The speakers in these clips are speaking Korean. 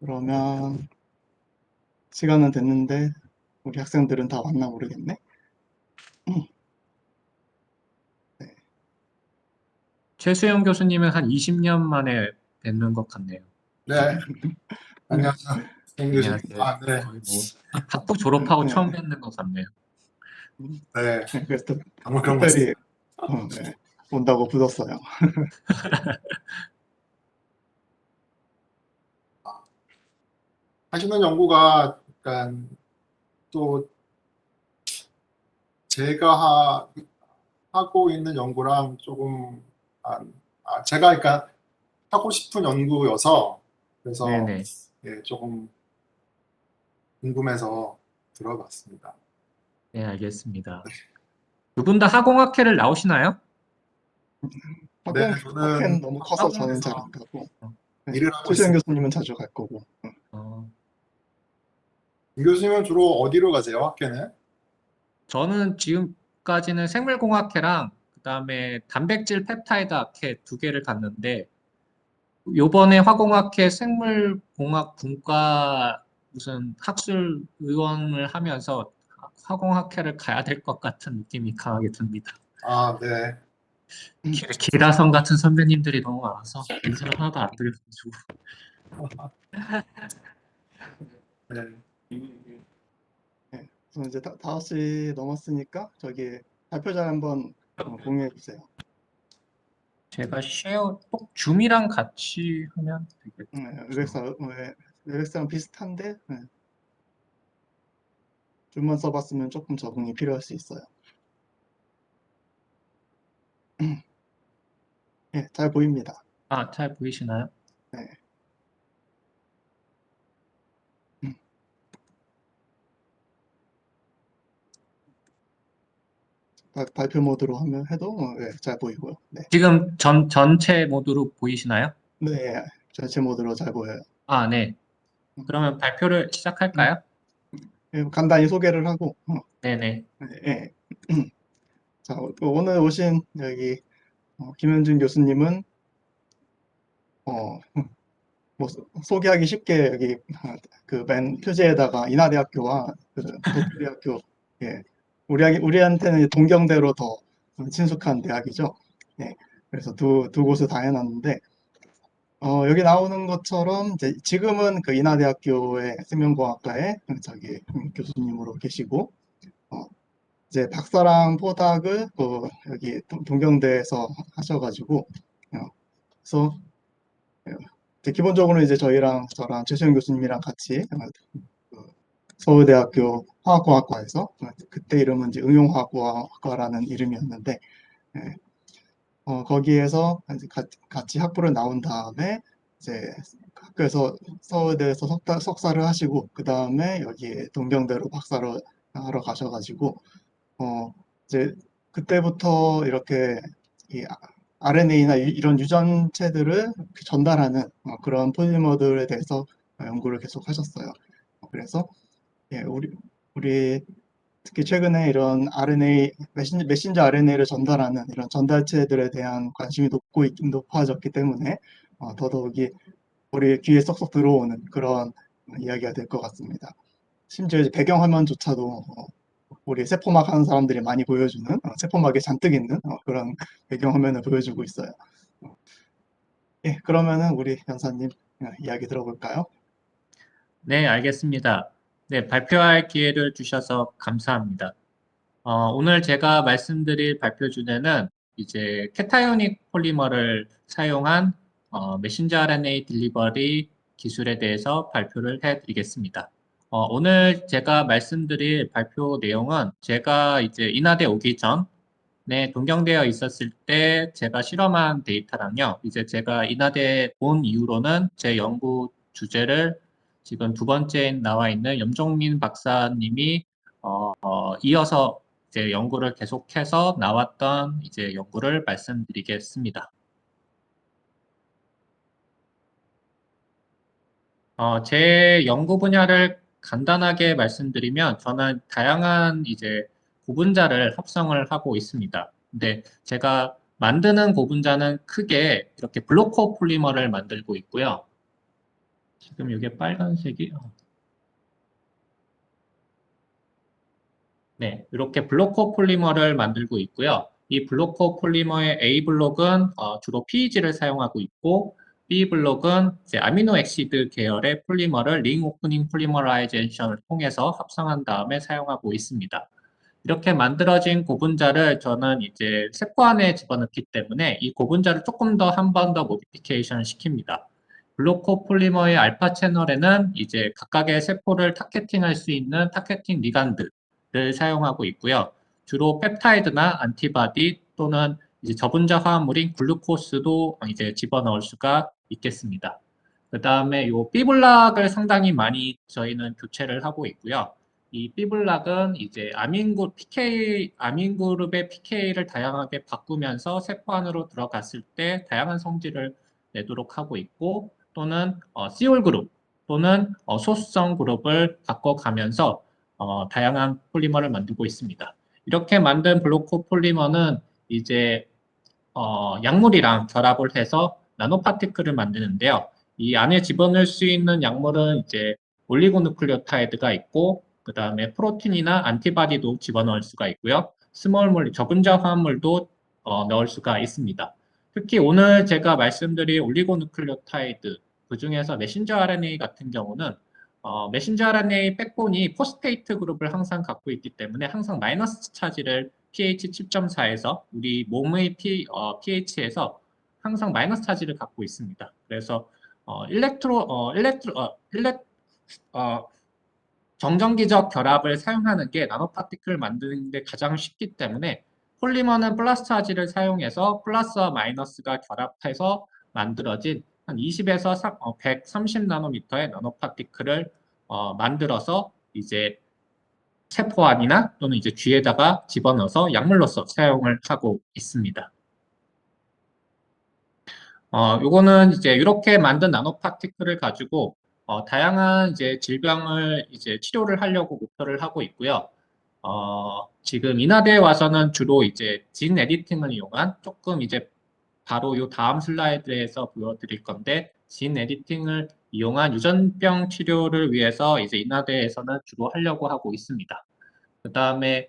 그러면 시간은 됐는데 우리 학생들은 다 왔나 모르겠네. 네. 최수영 교수님은 한 20년 만에 뵙는 것 같네요. 네, 네. 안녕하세요. eng 교수님. 안녕하세요. 아, 네. 거의 뭐 학부 졸업하고 네. 처음 뵙는 것 같네요. 네, 네, 그래서 정말 그런 것 특별히 같습니다. 네, 온다고 불렀어요. 하시는 연구가 약간 또 제가 하고 있는 연구랑 조금 제가 그러니까 하고 싶은 연구여서 그래서 네네. 예, 조금 궁금해서 들어봤습니다. 네, 알겠습니다. 두 분 다 하공학회를 나오시나요? 네, 학회는 저는 너무 커서 저는 잘 학원에서 안 가고 네, 일을 하고 최수영 있습니다. 교수님은 자주 갈 거고. 어, eng 교수님은 주로 어디로 가세요, 학회는? 저는 지금까지는 생물공학회랑 그다음에 단백질 펩타이드 학회 두 개를 갔는데 요번에 화공학회 생물공학 분과 무슨 학술 의원을 하면서 화공학회를 가야 될 것 같은 느낌이 강하게 듭니다. 아, 네. 기라성 같은 선배님들이 너무 많아서 인사를 하나도 안 드려가지고. 네. 네, 그래서 이제 5시 넘었으니까 저기 발표자 한번 공유해 주세요. 제가 쉐어 꼭 줌이랑 같이 하면 되겠죠. 웹엑스랑 비슷한데 줌만 써봤으면 조금 적응이 필요할 수 있어요. 네, 잘 보입니다. 아, 잘 보이시나요? 네. 음, 발표 모드로 하면 해도 네, 잘 보이고요. 네. 지금 전체 모드로 보이시나요? 네, 전체 모드로 잘 보여요. 아, 네. 그러면 발표를 음, 시작할까요? 간단히 소개를 하고, 네네. 네. 자, 오늘 오신 여기 김현준 교수님은 어, 뭐 소개하기 쉽게 여기 그 맨 표지에다가 인하대학교와 그 도쿄대학교, 예, 우리한테는 동경대로 더 친숙한 대학이죠. 네, 그래서 두 곳을 다 해놨는데 여기 나오는 것처럼 이제 지금은 그 인하대학교의 생명공학과에 저기 교수님으로 계시고 이제 박사랑 포닥을 여기 동경대에서 하셔가지고 그래서 이제 기본적으로 이제 저랑 최수영 교수님이랑 같이 그 서울대학교 화학공학과에서 그때 이름은 이제 응용화학과라는 이름이었는데 예, 거기에서 이제 같이 학부를 나온 다음에 이제 학교에서 서울대에서 석사를 하시고 그 다음에 여기 동경대로 박사를 하러 가셔가지고 이제 그때부터 이렇게 이 RNA나 이런 유전체들을 전달하는 그런 폴리머들에 대해서 연구를 계속 하셨어요. 그래서 예, 우리 특히 최근에 이런 RNA 메신저 RNA를 전달하는 이런 전달체들에 대한 관심이 높아졌기 때문에 더더욱이 우리 귀에 쏙쏙 들어오는 그런 이야기가 될 것 같습니다. 심지어 이제 배경화면조차도 우리 세포막 하는 사람들이 많이 보여주는 세포막에 잔뜩 있는 그런 배경화면을 보여주고 있어요. 예, 그러면은 우리 연사님 이야기 들어볼까요? 네, 알겠습니다. 네, 발표할 기회를 주셔서 감사합니다. 오늘 제가 말씀드릴 발표 주제는 이제 캐타이오닉 폴리머를 사용한 메신저 RNA 딜리버리 기술에 대해서 발표를 해드리겠습니다. 오늘 제가 말씀드릴 발표 내용은 제가 이제 인하대 오기 전에 동경대에 있었을 때 제가 실험한 데이터랑요. 이제 제가 인하대 온 이후로는 제 연구 주제를 지금 두 번째에 나와 있는 염종민 박사님이 이어서 이제 연구를 계속해서 나왔던 이제 연구를 말씀드리겠습니다. 제 연구 분야를 간단하게 말씀드리면 저는 다양한 이제 고분자를 합성을 하고 있습니다. 근데 제가 만드는 고분자는 크게 이렇게 블로커 폴리머를 만들고 있고요. 지금 이게 빨간색이 네, 이렇게 블로커 폴리머를 만들고 있고요. 이 블로커 폴리머의 A 블록은 주로 PEG를 사용하고 있고 B 블록은 이제 아미노 액시드 계열의 폴리머를 링 오프닝 폴리머라이제이션을 통해서 합성한 다음에 사용하고 있습니다. 이렇게 만들어진 고분자를 저는 이제 세포 안에 집어넣기 때문에 이 고분자를 조금 더 한 번 더 모디피케이션 시킵니다. 블로코 폴리머의 알파 채널에는 이제 각각의 세포를 타겟팅할 수 있는 타겟팅 리간드를 사용하고 있고요. 주로 펩타이드나 안티바디 또는 이제 저분자 화합물인 글루코스도 이제 집어넣을 수가 있겠습니다. 그 다음에 이 B블락을 상당히 많이 저희는 교체를 하고 있고요. 이 B블락은 이제 아민그룹의 PK를 다양하게 바꾸면서 세포 안으로 들어갔을 때 다양한 성질을 내도록 하고 있고 또는 시올 그룹 또는 소수성 그룹을 바꿔가면서 다양한 폴리머를 만들고 있습니다. 이렇게 만든 블로코 폴리머는 이제 약물이랑 결합을 해서 나노파티클을 만드는데요. 이 안에 집어넣을 수 있는 약물은 이제 올리고누클레오타이드가 있고 그 다음에 프로틴이나 안티바디도 집어넣을 수가 있고요. 스몰 저분자 화합물도 넣을 수가 있습니다. 특히 오늘 제가 말씀드린 올리고누클레오타이드 그 중에서 메신저 RNA 같은 경우는 메신저 RNA 백본이 포스페이트 그룹을 항상 갖고 있기 때문에 항상 마이너스 차지를 pH 7.4에서 우리 몸의 pH에서 항상 마이너스 차지를 갖고 있습니다. 그래서 정전기적 결합을 사용하는 게 나노파티클을 만드는 데 가장 쉽기 때문에 폴리머는 플러스 차지를 사용해서 플러스와 마이너스가 결합해서 만들어진 한 20에서 130 나노미터의 나노파티클을 만들어서 이제 세포 안이나 또는 이제 귀에다가 집어넣어서 약물로서 사용을 하고 있습니다. 요거는 이제 이렇게 만든 나노파티클을 가지고 다양한 이제 질병을 이제 치료를 하려고 목표를 하고 있고요. 지금 인하대에 와서는 주로 이제 진 에디팅을 이용한 조금 이제 바로 요 다음 슬라이드에서 보여드릴 건데 진 에디팅을 이용한 유전병 치료를 위해서 이제 인하대에서는 주로 하려고 하고 있습니다. 그 다음에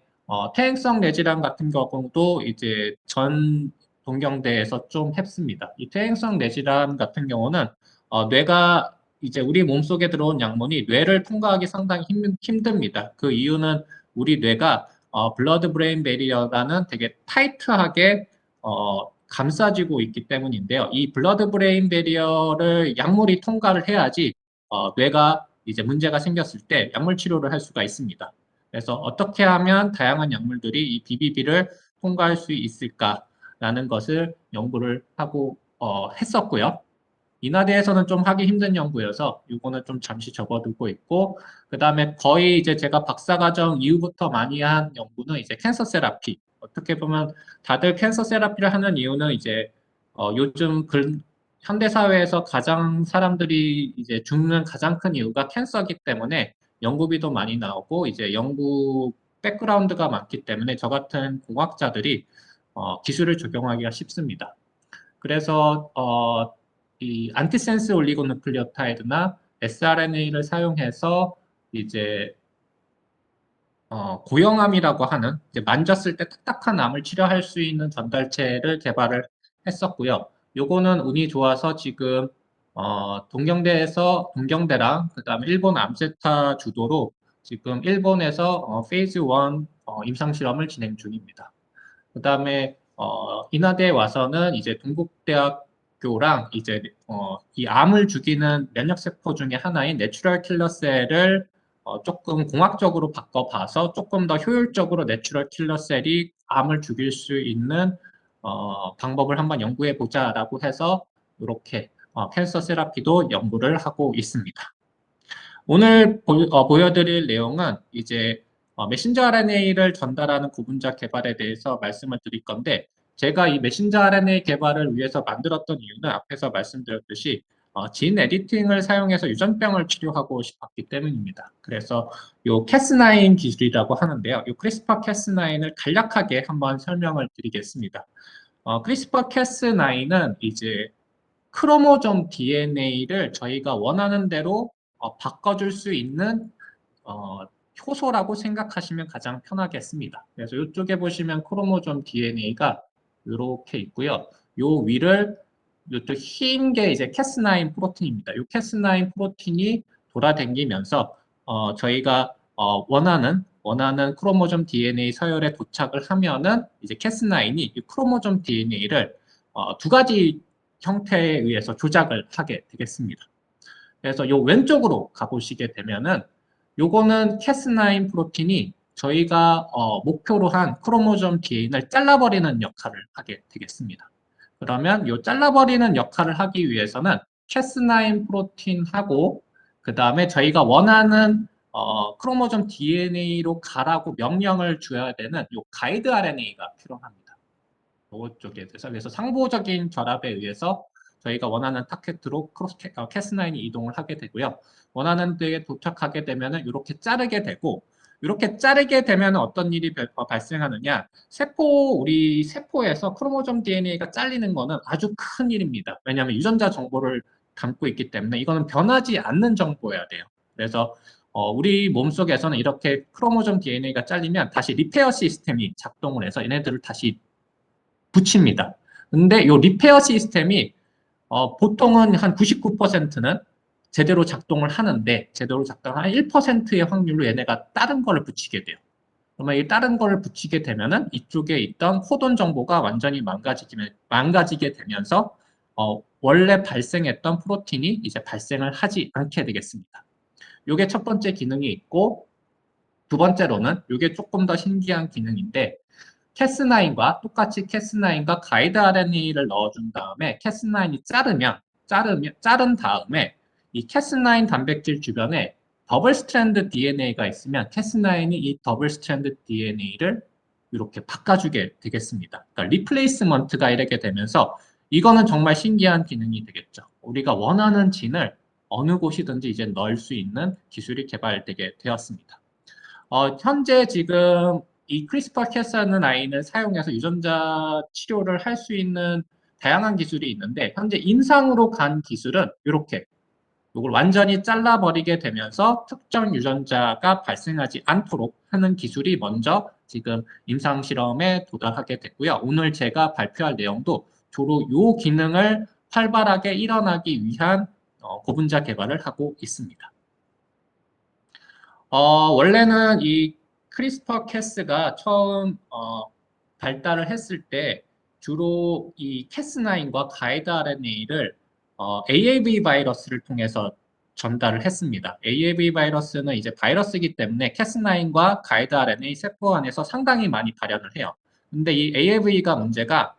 퇴행성 뇌질환 같은 경우도 이제 전 동경대에서 좀 했습니다. 이 퇴행성 뇌질환 같은 경우는 뇌가 이제 우리 몸속에 들어온 약물이 뇌를 통과하기 상당히 힘듭니다. 그 이유는 우리 뇌가 블러드 브레인 베리어라는 되게 타이트하게 감싸지고 있기 때문인데요. 이 블러드 브레인 베리어를 약물이 통과를 해야지 뇌가 이제 문제가 생겼을 때 약물 치료를 할 수가 있습니다. 그래서 어떻게 하면 다양한 약물들이 이 BBB를 통과할 수 있을까라는 것을 연구를 하고 했었고요. 인하대에서는 좀 하기 힘든 연구여서 이거는 좀 잠시 접어두고 있고 그 다음에 거의 이제 제가 박사과정 이후부터 많이 한 연구는 이제 캔서 세라피. 어떻게 보면 다들 캔서 세라피를 하는 이유는 이제 요즘 현대 사회에서 가장 사람들이 이제 죽는 가장 큰 이유가 캔서이기 때문에 연구비도 많이 나오고 이제 연구 백그라운드가 많기 때문에 저 같은 공학자들이 기술을 적용하기가 쉽습니다. 그래서 이 안티센스 올리고누클레오타이드나 sRNA를 사용해서 이제 고형암이라고 하는 이제 만졌을 때 딱딱한 암을 치료할 수 있는 전달체를 개발을 했었고요. 요거는 운이 좋아서 지금 동경대랑 그다음에 일본 암세타 주도로 지금 일본에서 페이즈 1 임상 실험을 진행 중입니다. 그다음에 인하대에 와서는 이제 동국대학교랑 이제 이 암을 죽이는 면역 세포 중에 하나인 내추럴 킬러 셀을 조금 공학적으로 바꿔봐서 조금 더 효율적으로 내추럴 킬러 셀이 암을 죽일 수 있는 방법을 한번 연구해 보자라고 해서 이렇게 캔서 세라피도 연구를 하고 있습니다. 오늘 보여드릴 내용은 이제 메신저 RNA를 전달하는 고분자 개발에 대해서 말씀을 드릴 건데 제가 이 메신저 RNA 개발을 위해서 만들었던 이유는 앞에서 말씀드렸듯이 진 에디팅을 사용해서 유전병을 치료하고 싶었기 때문입니다. 그래서 요 Cas9 기술이라고 하는데요. 요 크리스퍼 Cas9을 간략하게 한번 설명을 드리겠습니다. 크리스퍼 Cas9은 이제 크로모점 DNA를 저희가 원하는 대로 바꿔줄 수 있는 효소라고 생각하시면 가장 편하겠습니다. 그래서 이쪽에 보시면 크로모점 DNA가 이렇게 있고요. 요 위를 이쪽 흰 게 이제 캐스9 프로틴입니다. 이 캐스9 프로틴이 돌아다니면서 저희가 원하는 크로모점 DNA 서열에 도착을 하면은 이제 캐스9이 이 크로모점 DNA를 두 가지 형태에 의해서 조작을 하게 되겠습니다. 그래서 요 왼쪽으로 가보시게 되면은 요거는 캐스9 프로틴이 저희가 목표로 한 크로모점 DNA를 잘라버리는 역할을 하게 되겠습니다. 그러면 요 잘라버리는 역할을 하기 위해서는 캐스9 프로틴하고 그 다음에 저희가 원하는 크로모점 DNA로 가라고 명령을 줘야 되는 요 가이드 RNA가 필요합니다. 이쪽에 대해서 그래서 상보적인 결합에 의해서 저희가 원하는 타겟으로 캐스9이 이동을 하게 되고요. 원하는 데에 도착하게 되면은 이렇게 자르게 되고 이렇게 자르게 되면 어떤 일이 발생하느냐? 우리 세포에서 크로모점 DNA가 잘리는 거는 아주 큰 일입니다. 왜냐하면 유전자 정보를 담고 있기 때문에 이거는 변하지 않는 정보여야 돼요. 그래서 우리 몸속에서는 이렇게 크로모점 DNA가 잘리면 다시 리페어 시스템이 작동을 해서 얘네들을 다시 붙입니다. 근데 이 리페어 시스템이 보통은 한 99%는 제대로 작동을 하는데 제대로 작동한 1%의 확률로 얘네가 다른 거를 붙이게 돼요. 그러면 이 다른 거를 붙이게 되면은 이쪽에 있던 코돈 정보가 완전히 망가지게 되면서 원래 발생했던 프로틴이 이제 발생을 하지 않게 되겠습니다. 이게 첫 번째 기능이 있고 두 번째로는 이게 조금 더 신기한 기능인데 캐스9과 똑같이 캐스9과 가이드 RNA를 넣어준 다음에 캐스9이 자른 다음에 이 캐스9 단백질 주변에 더블 스트랜드 DNA가 있으면 캐스9이 이 더블 스트랜드 DNA를 이렇게 바꿔주게 되겠습니다. 그러니까 리플레이스먼트가 이렇게 되면서 이거는 정말 신기한 기능이 되겠죠. 우리가 원하는 진을 어느 곳이든지 이제 넣을 수 있는 기술이 개발되게 되었습니다. 현재 지금 이 크리스퍼-캐스는9을 사용해서 유전자 치료를 할 수 있는 다양한 기술이 있는데 현재 임상으로 간 기술은 이렇게 이걸 완전히 잘라버리게 되면서 특정 유전자가 발생하지 않도록 하는 기술이 먼저 지금 임상 실험에 도달하게 됐고요. 오늘 제가 발표할 내용도 주로 이 기능을 활발하게 일어나기 위한 고분자 개발을 하고 있습니다. 원래는 이 크리스퍼 캐스가 처음 발달을 했을 때 주로 이 캐스9과 가이드 RNA를 AAV 바이러스를 통해서 전달을 했습니다. AAV 바이러스는 이제 바이러스이기 때문에 캐스9과 가이드 RNA 세포 안에서 상당히 많이 발현을 해요. 근데 이 AAV가 문제가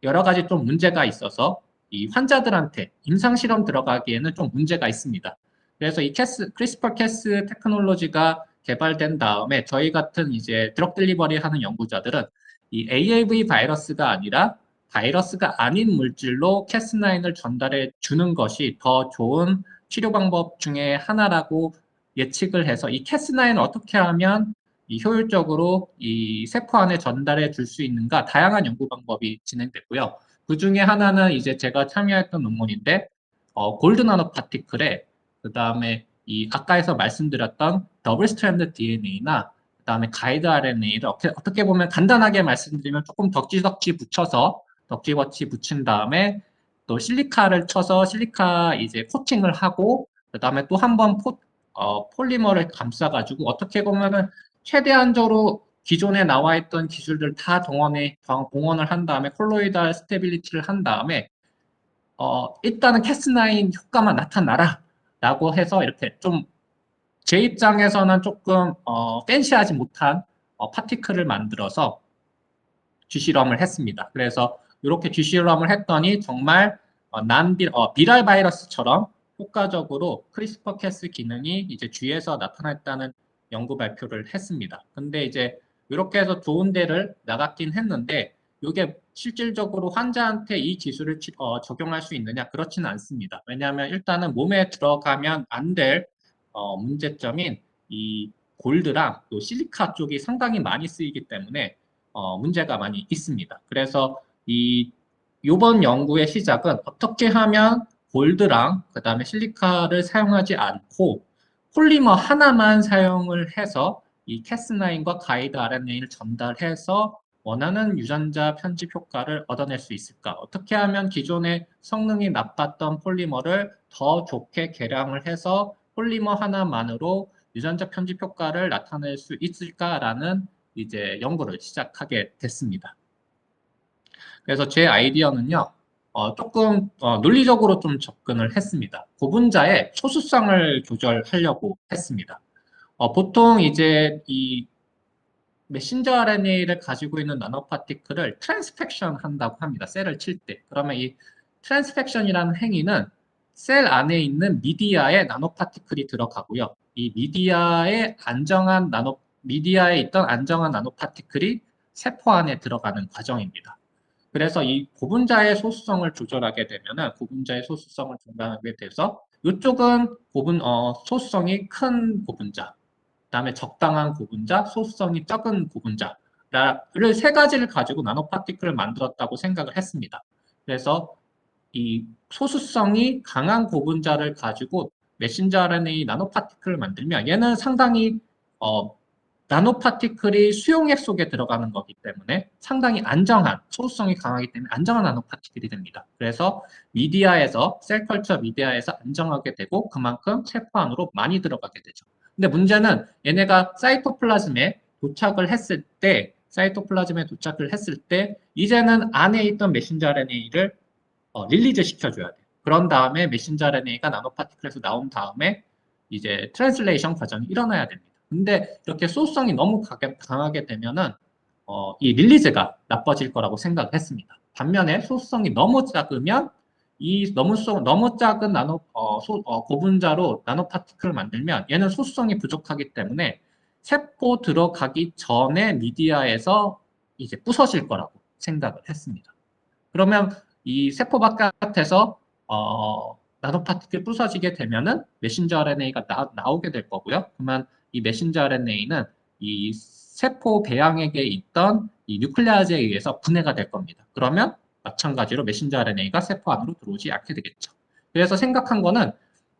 여러 가지 좀 문제가 있어서 이 환자들한테 임상 실험 들어가기에는 좀 문제가 있습니다. 그래서 이 크리스퍼 캐스 테크놀로지가 개발된 다음에 저희 같은 이제 드럭 딜리버리 하는 연구자들은 이 AAV 바이러스가 아니라 바이러스가 아닌 물질로 캐스9을 전달해 주는 것이 더 좋은 치료 방법 중에 하나라고 예측을 해서 이 캐스9을 어떻게 하면 이 효율적으로 이 세포 안에 전달해 줄 수 있는가 다양한 연구 방법이 진행됐고요. 그 중에 하나는 이제 제가 참여했던 논문인데 골드 나노 파티클에 그 다음에 이 아까에서 말씀드렸던 더블 스트랜드 DNA나 그 다음에 가이드 RNA를 어떻게 보면 간단하게 말씀드리면 조금 덕지덕지 붙인 다음에 또 실리카를 쳐서 실리카 이제 코팅을 하고 그 다음에 또 한 번 폴리머를 감싸가지고 어떻게 보면은 최대한적으로 기존에 나와 있던 기술들 다 봉헌을 한 다음에 콜로이달 스테빌리티를 한 다음에 일단은 캐스9 효과만 나타나라 라고 해서 이렇게 좀 제 입장에서는 조금 팬시하지 못한 파티클을 만들어서 쥐실험을 했습니다. 그래서 이렇게 쥐실험을 했더니 정말 비랄 바이러스처럼 효과적으로 크리스퍼 캐스 기능이 이제 쥐에서 나타났다는 연구 발표를 했습니다. 근데 이제 이렇게 해서 좋은 데를 나갔긴 했는데 이게 실질적으로 환자한테 이 기술을 적용할 수 있느냐? 그렇지는 않습니다. 왜냐하면 일단은 몸에 들어가면 안 될 문제점인 이 골드랑 또 실리카 쪽이 상당히 많이 쓰이기 때문에 문제가 많이 있습니다. 그래서 이 이번 연구의 시작은 어떻게 하면 골드랑 그 다음에 실리카를 사용하지 않고 폴리머 하나만 사용을 해서 이 캐스9과 가이드 RNA를 전달해서 원하는 유전자 편집 효과를 얻어낼 수 있을까? 어떻게 하면 기존의 성능이 나빴던 폴리머를 더 좋게 개량을 해서 폴리머 하나만으로 유전자 편집 효과를 나타낼 수 있을까라는 이제 연구를 시작하게 됐습니다. 그래서 제 아이디어는요, 조금 논리적으로 좀 접근을 했습니다. 고분자의 소수성을 조절하려고 했습니다. 보통 이제 이 메신저 RNA를 가지고 있는 나노파티클을 트랜스펙션 한다고 합니다. 셀을 칠 때. 그러면 이 트랜스펙션이라는 행위는 셀 안에 있는 미디아에 나노파티클이 들어가고요. 이 미디아에 있던 안정한 나노파티클이 세포 안에 들어가는 과정입니다. 그래서 이 고분자의 소수성을 조절하게 되면은 고분자의 소수성을 조절하게 돼서 이쪽은 소수성이 큰 고분자, 그다음에 적당한 고분자, 소수성이 적은 고분자를 세 가지를 가지고 나노파티클을 만들었다고 생각을 했습니다. 그래서 이 소수성이 강한 고분자를 가지고 메신저 RNA 나노파티클을 만들면 얘는 상당히 나노파티클이 수용액 속에 들어가는 거기 때문에 상당히 안정한, 소수성이 강하기 때문에 안정한 나노파티클이 됩니다. 그래서 셀컬처 미디아에서 안정하게 되고 그만큼 세포 안으로 많이 들어가게 되죠. 근데 문제는 얘네가 사이토플라즘에 도착을 했을 때 이제는 안에 있던 메신저 RNA를 릴리즈 시켜줘야 돼요. 그런 다음에 메신저 RNA가 나노파티클에서 나온 다음에 이제 트랜슬레이션 과정이 일어나야 됩니다. 근데 이렇게 소수성이 너무 강하게 되면은 이 릴리즈가 나빠질 거라고 생각을 했습니다. 반면에 소수성이 너무 작으면 이 너무 작은 고분자로 나노파티클을 만들면 얘는 소수성이 부족하기 때문에 세포 들어가기 전에 미디아에서 이제 부서질 거라고 생각을 했습니다. 그러면 이 세포 바깥에서 나노파티클 부서지게 되면은 메신저 RNA가 나오게 될 거고요. 그러면 이 메신저 RNA는 이 세포 배양액에 있던 이 뉴클레아즈에 의해서 분해가 될 겁니다. 그러면 마찬가지로 메신저 RNA가 세포 안으로 들어오지 않게 되겠죠. 그래서 생각한 거는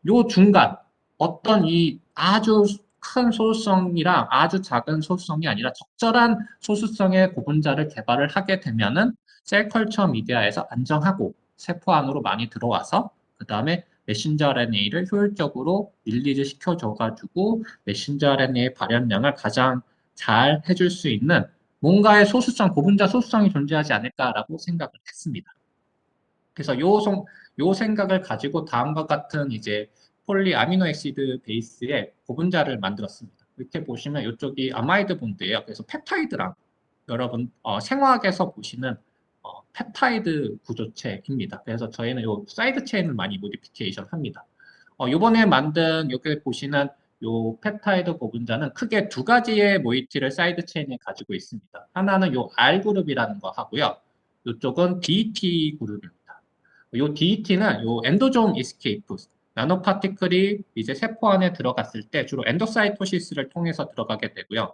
요 중간 어떤 이 아주 큰 소수성이랑 아주 작은 소수성이 아니라 적절한 소수성의 고분자를 개발을 하게 되면은 셀컬처 미디어에서 안정하고 세포 안으로 많이 들어와서 그 다음에 메신저 RNA를 효율적으로 릴리즈 시켜줘가지고 메신저 RNA의 발현량을 가장 잘 해줄 수 있는 뭔가의 고분자 소수성이 존재하지 않을까라고 생각을 했습니다. 그래서 요 생각을 가지고 다음과 같은 이제 폴리아미노액시드 베이스의 고분자를 만들었습니다. 이렇게 보시면 이쪽이 아마이드 본드예요. 그래서 펩타이드랑 여러분 생화학에서 보시는 펩타이드 구조체입니다. 그래서 저희는 요 사이드 체인을 많이 모디피케이션 합니다. 요번에 만든 여기 보시는 요 펩타이드 고분자는 크게 두 가지의 모이티를 사이드 체인에 가지고 있습니다. 하나는 요 R 그룹이라는 거 하고요. 이쪽은 DT 그룹입니다. 요 DT는 요 엔도좀 이스케이프, 나노파티클이 이제 세포 안에 들어갔을 때 주로 엔도사이토시스를 통해서 들어가게 되고요.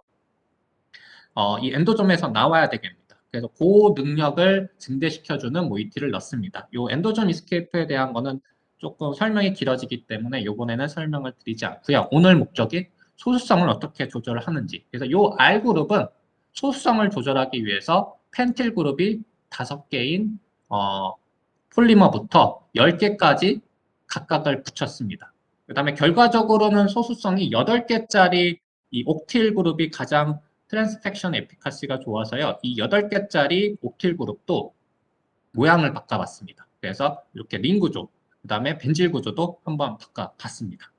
이 엔도점에서 나와야 되겠습니다. 그래서 그 능력을 증대시켜주는 모이티를 넣습니다. 이 엔도점 이스케이프에 대한 거는 조금 설명이 길어지기 때문에 이번에는 설명을 드리지 않고요. 오늘 목적이 소수성을 어떻게 조절을 하는지. 그래서 이 R 그룹은 소수성을 조절하기 위해서 펜틸 그룹이 5개인 폴리머부터 10개까지 각각을 붙였습니다. 그 다음에 결과적으로는 소수성이 8개짜리 이 옥틸 그룹이 가장 트랜스펙션 에피카시가 좋아서요. 이 8개짜리 옥틸 그룹도 모양을 바꿔봤습니다. 그래서 이렇게 링 구조, 그 다음에 벤질 구조도 한번 바꿔봤습니다.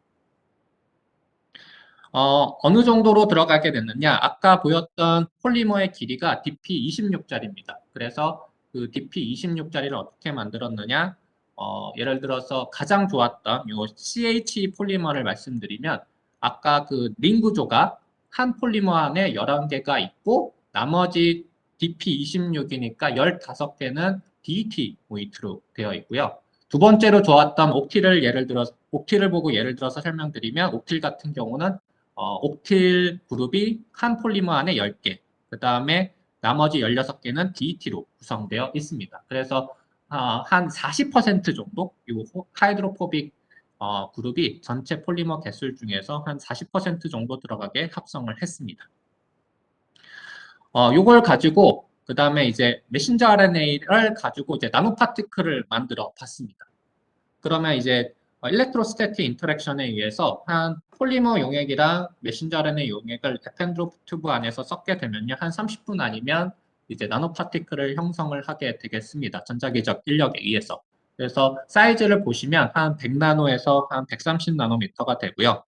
어느 정도로 들어가게 됐느냐? 아까 보였던 폴리머의 길이가 DP26짜리입니다. 그래서 그 DP26짜리를 어떻게 만들었느냐? 예를 들어서 가장 좋았던 요 CH 폴리머를 말씀드리면 아까 그 링 구조가 한 폴리머 안에 11개가 있고 나머지 DP26이니까 15개는 DT 모이트로 되어 있고요. 두 번째로 좋았던 옥틸을 보고 예를 들어서 설명드리면 옥틸 같은 경우는 옥틸 그룹이 한 폴리머 안에 10개, 그 다음에 나머지 16개는 DET로 구성되어 있습니다. 그래서 한 40% 정도 이 하이드로포빅 그룹이 전체 폴리머 개수 중에서 한 40% 정도 들어가게 합성을 했습니다. 요걸 가지고 그 다음에 이제 메신저 RNA를 가지고 이제 나노파티클을 만들어 봤습니다. 그러면 이제 일렉트로스태틱 인터랙션에 의해서 한 폴리머 용액이랑 메신저 RNA 용액을 에펜드로 튜브 안에서 섞게 되면요. 한 30분 아니면 이제 나노파티클을 형성을 하게 되겠습니다. 전자기적 인력에 의해서. 그래서 사이즈를 보시면 한 100나노에서 한 130나노미터가 되고요.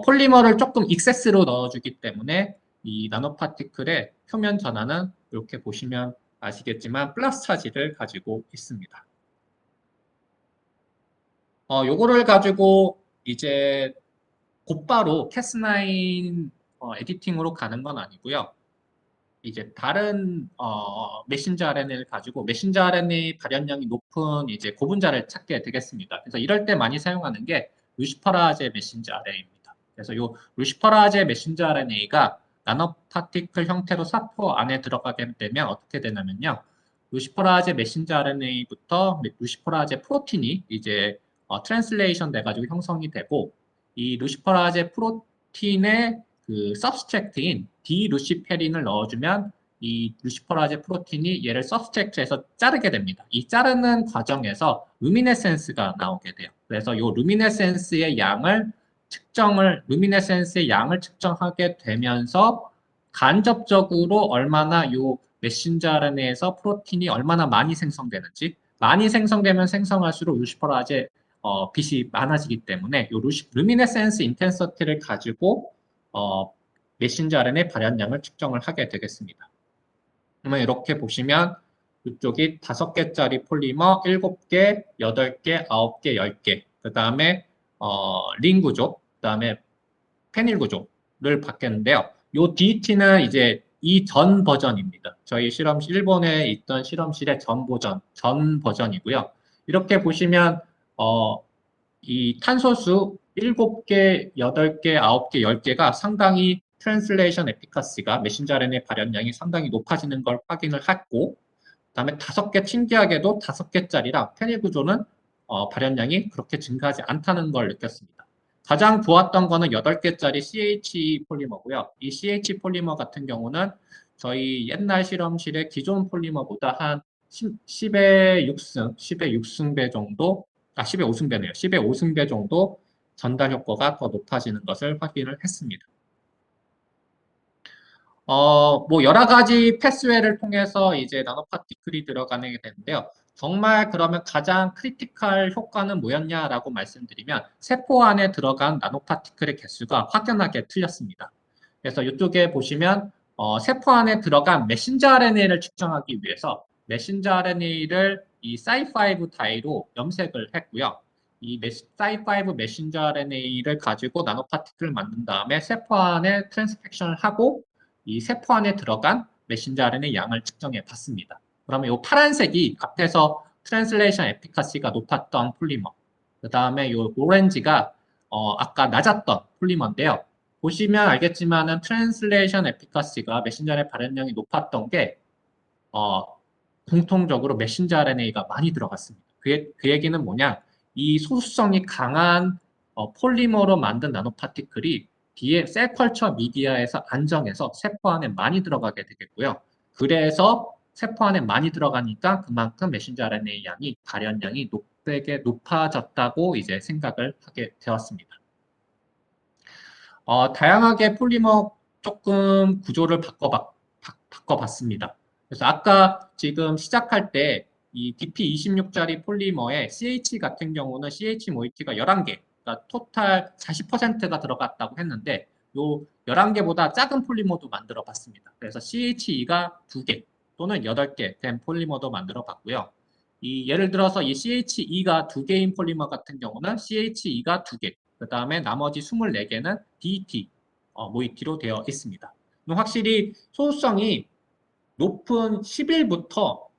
폴리머를 조금 익세스로 넣어주기 때문에 이 나노파티클의 표면 전하는 이렇게 보시면 아시겠지만 플러스 차지를 가지고 있습니다. 요거를 가지고 이제 곧바로 캐스9 에디팅으로 가는 건 아니고요. 이제 다른 메신저 RNA를 가지고 메신저 RNA 발현량이 높은 이제 고분자를 찾게 되겠습니다. 그래서 이럴 때 많이 사용하는 게 루시퍼라제 메신저 RNA입니다. 그래서 요 루시퍼라제 메신저 RNA가 나노파티클 형태로 사포 안에 들어가게 되면 어떻게 되냐면요. 루시퍼라제 메신저 RNA부터 루시퍼라제 프로틴이 이제 트랜슬레이션 돼가지고 형성이 되고 이 루시퍼라제 프로틴의 그 서브스트랙트인 디루시페린을 넣어주면 이 루시퍼라제 프로틴이 얘를 서브스트랙트에서 자르게 됩니다. 이 자르는 과정에서 루미네센스가 나오게 돼요. 그래서 이 루미네센스의 양을 측정하게 되면서 간접적으로 얼마나 이 메신저 RNA에서 프로틴이 얼마나 많이 생성되는지 많이 생성되면 생성할수록 루시퍼라제 빛이 많아지기 때문에 이 루미네센스 인텐서티를 가지고 메신저 RNA 발현량을 측정을 하게 되겠습니다. 그러면 이렇게 보시면 이쪽이 5개짜리 폴리머 7개, 8개, 9개, 10개 그 다음에 링 구조, 그 다음에 페닐 구조를 받겠는데요. 이 DET는 이제 이 전 버전입니다. 저희 실험실, 일본에 있던 실험실의 전 버전이고요. 이렇게 보시면 이 탄소수 7개, 8개, 9개, 10개가 상당히 트랜슬레이션 에피카시가 메신저 RNA 발현량이 상당히 높아지는 걸 확인을 했고 그다음에 5개 신기하게도 5개짜리라 페닐 구조는 발현량이 그렇게 증가하지 않다는 걸 느꼈습니다. 가장 좋았던 거는 8개짜리 CH 폴리머고요. 이 CH 폴리머 같은 경우는 저희 옛날 실험실의 기존 폴리머보다 한 10의 6승, 10의 6승배 정도 10의 5승배네요. 10의 5승배 정도 전달 효과가 더 높아지는 것을 확인을 했습니다. 뭐 여러 가지 패스웨이를 통해서 이제 나노파티클이 들어가게 되는데요. 정말 그러면 가장 크리티컬 효과는 뭐였냐라고 말씀드리면 세포 안에 들어간 나노파티클의 개수가 확연하게 틀렸습니다. 그래서 이쪽에 보시면 세포 안에 들어간 메신저 RNA를 측정하기 위해서 메신저 RNA를 이 Cy5 다이로 염색을 했고요. 이 Cy5 메신저 RNA를 가지고 나노파티클을 만든 다음에 세포 안에 트랜스펙션을 하고 이 세포 안에 들어간 메신저 RNA 양을 측정해 봤습니다. 그러면 이 파란색이 앞에서 트랜슬레이션 에피카시가 높았던 폴리머, 그 다음에 이 오렌지가 아까 낮았던 폴리머인데요. 보시면 알겠지만은 트랜슬레이션 에피카시가 메신저 RNA 발현량이 높았던 게 공통적으로 메신저 RNA가 많이 들어갔습니다. 그 얘기는 뭐냐? 이 소수성이 강한 폴리머로 만든 나노파티클이 뒤에 셀컬처 미디어에서 안정해서 세포 안에 많이 들어가게 되겠고요. 그래서 세포 안에 많이 들어가니까 그만큼 메신저 RNA 양이 발현량이 되게 높아졌다고 이제 생각을 하게 되었습니다. 다양하게 폴리머 조금 구조를 바꿔봤습니다. 그래서 아까 지금 시작할 때 이 DP26짜리 폴리머에 CH 같은 경우는 CH 모이티가 11개, 그러니까 토탈 40%가 들어갔다고 했는데 요 11개보다 작은 폴리머도 만들어 봤습니다. 그래서 CHE가 2개 또는 8개 된 폴리머도 만들어 봤고요. 예를 들어서 이 CHE가 2개인 폴리머 같은 경우는 CHE가 2개, 그 다음에 나머지 24개는 DET 모이티로 되어 있습니다. 확실히 소수성이 높은 10일부터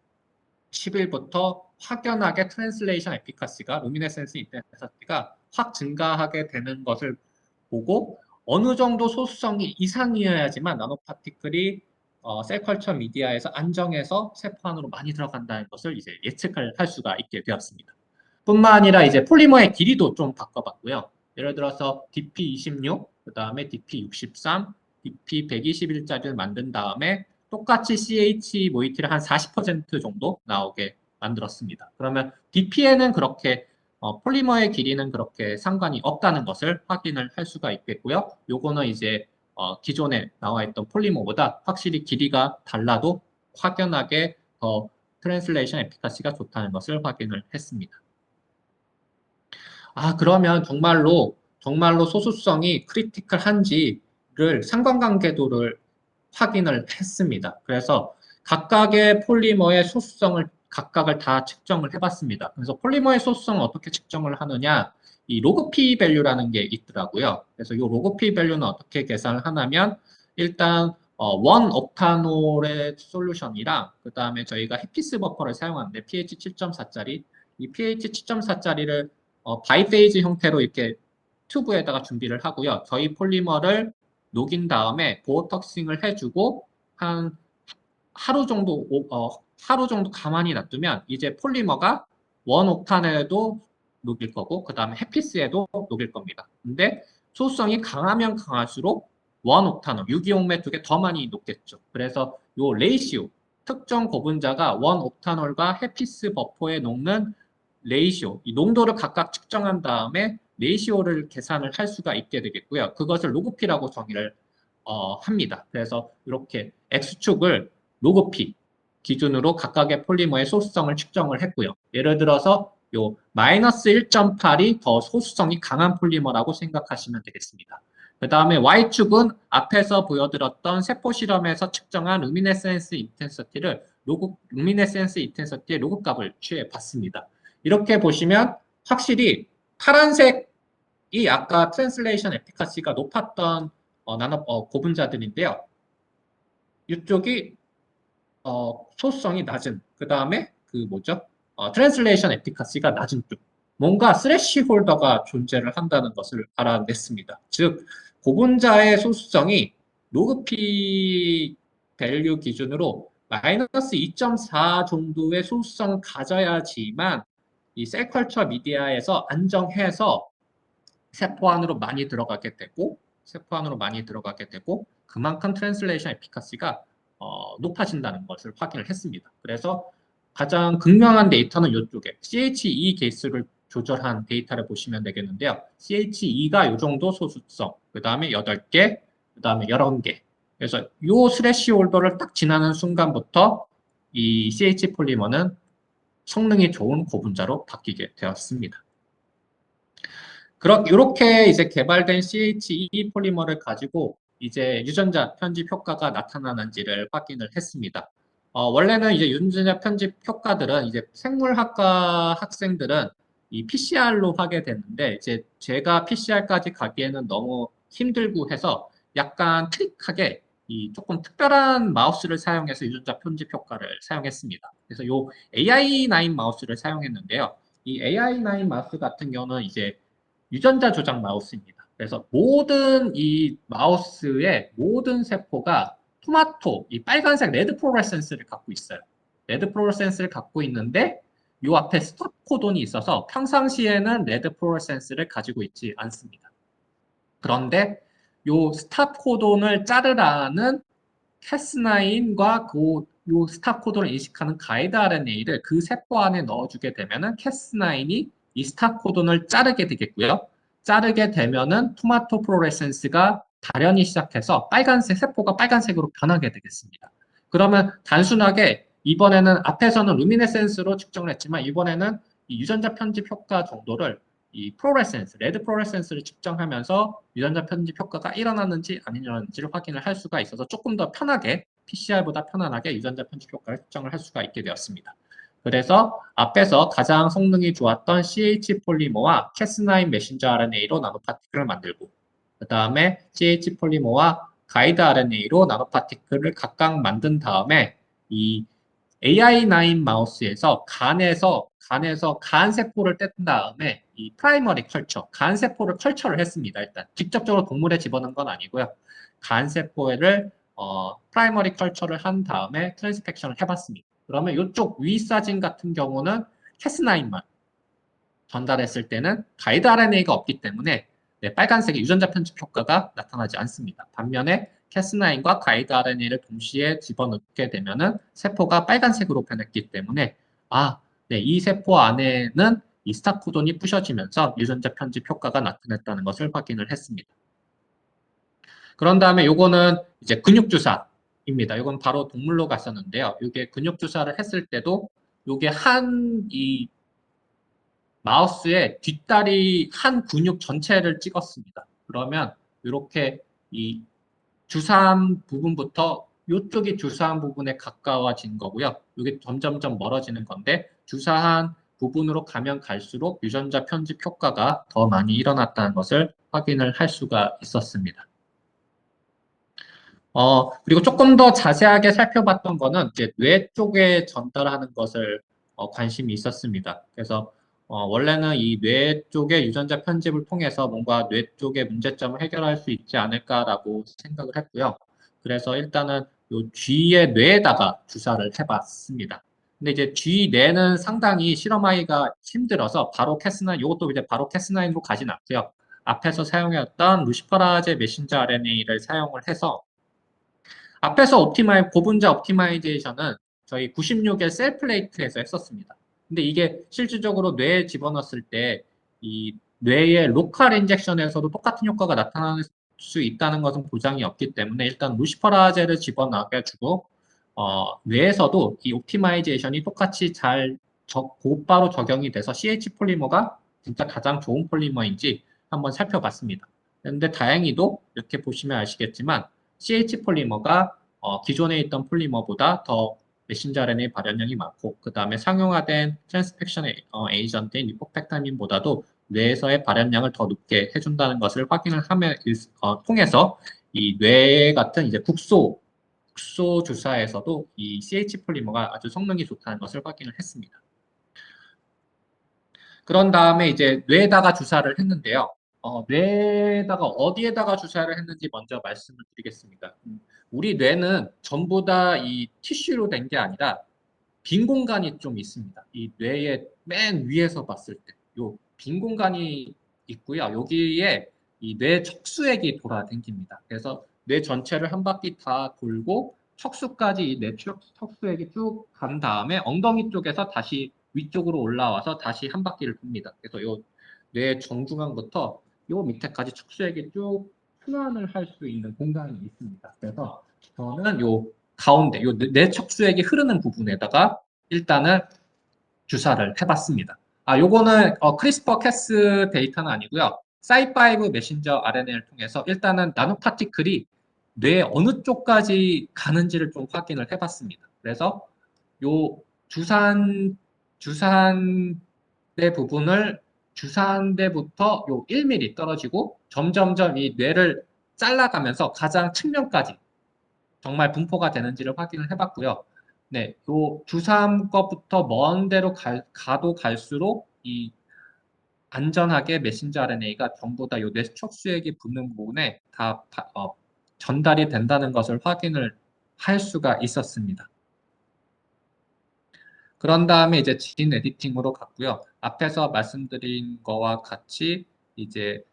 확연하게 트랜슬레이션 에피카시가 루미네센스 인텐시티가 확 증가하게 되는 것을 보고 어느 정도 소수성이 이상이어야지만 나노파티클이 셀 컬처 미디어에서 안정해서 세포 안으로 많이 들어간다는 것을 이제 예측을 할 수가 있게 되었습니다. 뿐만 아니라 이제 폴리머의 길이도 좀 바꿔봤고요. 예를 들어서 DP26, 그 다음에 DP63, DP121짜리를 만든 다음에 똑같이 CH 모이티를 한 40% 정도 나오게 만들었습니다. 그러면 DP에는 그렇게 폴리머의 길이는 그렇게 상관이 없다는 것을 확인을 할 수가 있겠고요. 요거는 이제 기존에 나와 있던 폴리머보다 확실히 길이가 달라도 확연하게 더 트랜슬레이션 에피카시가 좋다는 것을 확인을 했습니다. 그러면 정말로 소수성이 크리티컬한지를 상관관계도를 확인을 했습니다. 그래서 각각의 폴리머의 소수성을 각각을 다 측정을 해봤습니다. 그래서 폴리머의 소수성을 어떻게 측정을 하느냐, 이 로그 P 밸류라는 게 있더라고요. 그래서 이 로그 P 밸류는 어떻게 계산을 하냐면 일단 원 옥타놀의 솔루션이랑 그 다음에 저희가 해피스 버퍼를 사용하는데 pH 7.4짜리 이 pH 7.4짜리를 바이페이즈 형태로 이렇게 튜브에다가 준비를 하고요. 저희 폴리머를 녹인 다음에 보어턱싱을 해주고 한 하루 정도 가만히 놔두면 이제 폴리머가 원 옥탄에도 녹일 거고 그 다음에 해피스에도 녹일 겁니다. 근데 소수성이 강하면 강할수록 원 옥탄올, 유기용매 쪽에 더 많이 녹겠죠. 그래서 요 레이시오, 특정 고분자가 원 옥탄올과 해피스 버퍼에 녹는 레이시오, 이 농도를 각각 측정한 다음에 레이시오를 계산을 할 수가 있게 되겠고요. 그것을 로그피라고 정의를 합니다. 그래서 이렇게 X축을 로그피 기준으로 각각의 폴리머의 소수성을 측정을 했고요. 예를 들어서 요 마이너스 1.8이 더 소수성이 강한 폴리머라고 생각하시면 되겠습니다. 그 다음에 Y축은 앞에서 보여드렸던 세포 실험에서 측정한 루미네센스 인텐서티를 루미네센스 인텐서티의 로그 값을 취해 봤습니다. 이렇게 보시면 확실히 파란색이 아까 트랜슬레이션 에피카시가 높았던 고분자들인데요. 이쪽이 소수성이 낮은 그 다음에 트랜슬레이션 에피카시가 낮은 쪽 뭔가 스래시 홀더가 존재를 한다는 것을 알아냈습니다. 즉 고분자의 소수성이 로그피 밸류 기준으로 마이너스 2.4 정도의 소수성을 가져야지만 이 셀컬처 미디어에서 안정해서 세포 안으로 많이 들어가게 되고 그만큼 트랜슬레이션 에피카시가 높아진다는 것을 확인을 했습니다. 그래서 가장 극명한 데이터는 이쪽에 CHE 개수를 조절한 데이터를 보시면 되겠는데요. CHE가 이 정도 소수성, 그 다음에 8개, 그 다음에 11개. 그래서 이 스래시홀더를 딱 지나는 순간부터 이 CH 폴리머는 성능이 좋은 고분자로 바뀌게 되었습니다. 이렇게 이제 개발된 CHE 폴리머를 가지고 이제 유전자 편집 효과가 나타나는지를 확인을 했습니다. 원래는 이제 유전자 편집 효과들은 이제 생물학과 학생들은 이 PCR로 하게 됐는데 이제 제가 PCR까지 가기에는 너무 힘들고 해서 약간 트릭하게 이 조금 특별한 마우스를 사용해서 유전자 편집 효과를 사용했습니다. 그래서 요 AI9 마우스를 사용했는데요. 이 AI9 마우스 같은 경우는 이제 유전자 조작 마우스입니다. 그래서 모든 이 마우스의 모든 세포가 토마토, 이 빨간색 레드 플로레센스를 갖고 있어요. 레드 플로레센스를 갖고 있는데 이 앞에 스톱 코돈이 있어서 평상시에는 레드 플로레센스를 가지고 있지 않습니다. 그런데 이 스탑 코돈을 자르라는 캐스9과 이 스탑 코돈을 인식하는 가이드 RNA를 그 세포 안에 넣어주게 되면은 캐스9이 이 스탑 코돈을 자르게 되겠고요. 자르게 되면은 토마토 플로레센스가 발현이 시작해서 세포가 빨간색으로 변하게 되겠습니다. 그러면 단순하게 이번에는 앞에서는 루미네센스로 측정을 했지만 이번에는 이 유전자 편집 효과 정도를 이 레드 플로레센스를 측정하면서 유전자 편집 효과가 일어났는지 안 일어났는지를 확인을 할 수가 있어서 조금 더 편하게 PCR보다 편안하게 유전자 편집 효과를 측정을 할 수가 있게 되었습니다. 그래서 앞에서 가장 성능이 좋았던 CH 폴리머와 캐스9 메신저 RNA로 나노파티클을 만들고 그 다음에 CH 폴리머와 가이드 RNA로 나노파티클을 각각 만든 다음에 이 AI9 마우스에서 간에서 간 세포를 뗀 다음에 이 프라이머리 컬처, 간 세포를 컬처를 했습니다. 일단 직접적으로 동물에 집어넣은 건 아니고요. 간 세포를 프라이머리 컬처를 한 다음에 트랜스펙션을 해봤습니다. 그러면 이쪽 위 사진 같은 경우는 캐스9만 전달했을 때는 가이드 RNA가 없기 때문에 네, 빨간색의 유전자 편집 효과가 나타나지 않습니다. 반면에 캐스9과 가이드 RNA를 동시에 집어넣게 되면은 세포가 빨간색으로 변했기 때문에 네, 이 세포 안에는 이 스탑 코돈이 부셔지면서 유전자 편집 효과가 나타났다는 것을 확인을 했습니다. 그런 다음에 요거는 이제 근육 주사입니다. 이건 바로 동물로 갔었는데요. 이게 근육 주사를 했을 때도 요게 이 마우스의 뒷다리 한 근육 전체를 찍었습니다. 그러면 이렇게 이 주사한 부분부터 이쪽이 주사한 부분에 가까워진 거고요. 이게 점점점 멀어지는 건데 주사한 부분으로 가면 갈수록 유전자 편집 효과가 더 많이 일어났다는 것을 확인을 할 수가 있었습니다. 그리고 조금 더 자세하게 살펴봤던 거는 이제 뇌 쪽에 전달하는 것을 관심이 있었습니다. 그래서 원래는 이 뇌 쪽의 유전자 편집을 통해서 뭔가 뇌 쪽의 문제점을 해결할 수 있지 않을까라고 생각을 했고요. 그래서 일단은 요 쥐의 뇌에다가 주사를 해봤습니다. 근데 이제 쥐 뇌는 상당히 실험하기가 힘들어서 바로 캐스9, 이것도 이제 바로 캐스9로 가진 않고요. 앞에서 사용했던 루시퍼라제 메신저 RNA를 사용을 해서 앞에서 고분자 옵티마이제이션은 저희 96의 셀 플레이트에서 했었습니다. 근데 이게 실질적으로 뇌에 집어넣었을 때 이 뇌의 로컬 인젝션에서도 똑같은 효과가 나타날 수 있다는 것은 보장이 없기 때문에 일단 루시퍼라제를 집어넣어가지고 뇌에서도 이 옵티마이제이션이 똑같이 곧바로 적용이 돼서 CH 폴리머가 진짜 가장 좋은 폴리머인지 한번 살펴봤습니다. 그런데 다행히도 이렇게 보시면 아시겠지만 CH 폴리머가 기존에 있던 폴리머보다 더 메신저 RNA 발현량이 많고 그 다음에 상용화된 트랜스펙션 에이전트인 리포펙타민보다도 뇌에서의 발현량을 더 높게 해준다는 것을 확인을 통해서 이 뇌 같은 이제 국소 주사에서도 이 CH 폴리머가 아주 성능이 좋다는 것을 확인을 했습니다. 그런 다음에 이제 뇌에다가 주사를 했는데요. 뇌에다가 어디에다가 주사를 했는지 먼저 말씀을 드리겠습니다. 우리 뇌는 전부 다 이 티슈로 된 게 아니라 빈 공간이 좀 있습니다. 이 뇌의 맨 위에서 봤을 때, 요 빈 공간이 있고요. 여기에 이 뇌 척수액이 돌아다닙니다. 그래서 뇌 전체를 한 바퀴 다 돌고 척수까지 이 뇌 척수액이 쭉 간 다음에 엉덩이 쪽에서 다시 위쪽으로 올라와서 다시 한 바퀴를 돕니다. 그래서 요 뇌 정중앙부터 요 밑에까지 척수액이 쭉 순환을 할 수 있는 공간이 있습니다. 그래서 저는 요 가운데 요 뇌 척수액이 흐르는 부분에다가 일단은 주사를 해봤습니다. 요거는 크리스퍼 캐스 데이터는 아니고요. 사이5 메신저 RNA를 통해서 일단은 나노 파티클이 뇌 어느 쪽까지 가는지를 좀 확인을 해봤습니다. 그래서 요 주사한 뇌 부분을 주사한 데부터 요 1mm 떨어지고 점점점 이 뇌를 잘라가면서 가장 측면까지 정말 분포가 되는지를 확인을 해봤고요. 네, 요 주사한 것부터 먼 데로 가도 갈수록 이 안전하게 메신저 RNA가 전부 다 요 뇌척수액이 붙는 부분에 다 전달이 된다는 것을 확인을 할 수가 있었습니다. 그런 다음에 이제 진 에디팅으로 갔고요. 앞에서 말씀드린 거와 같이 이제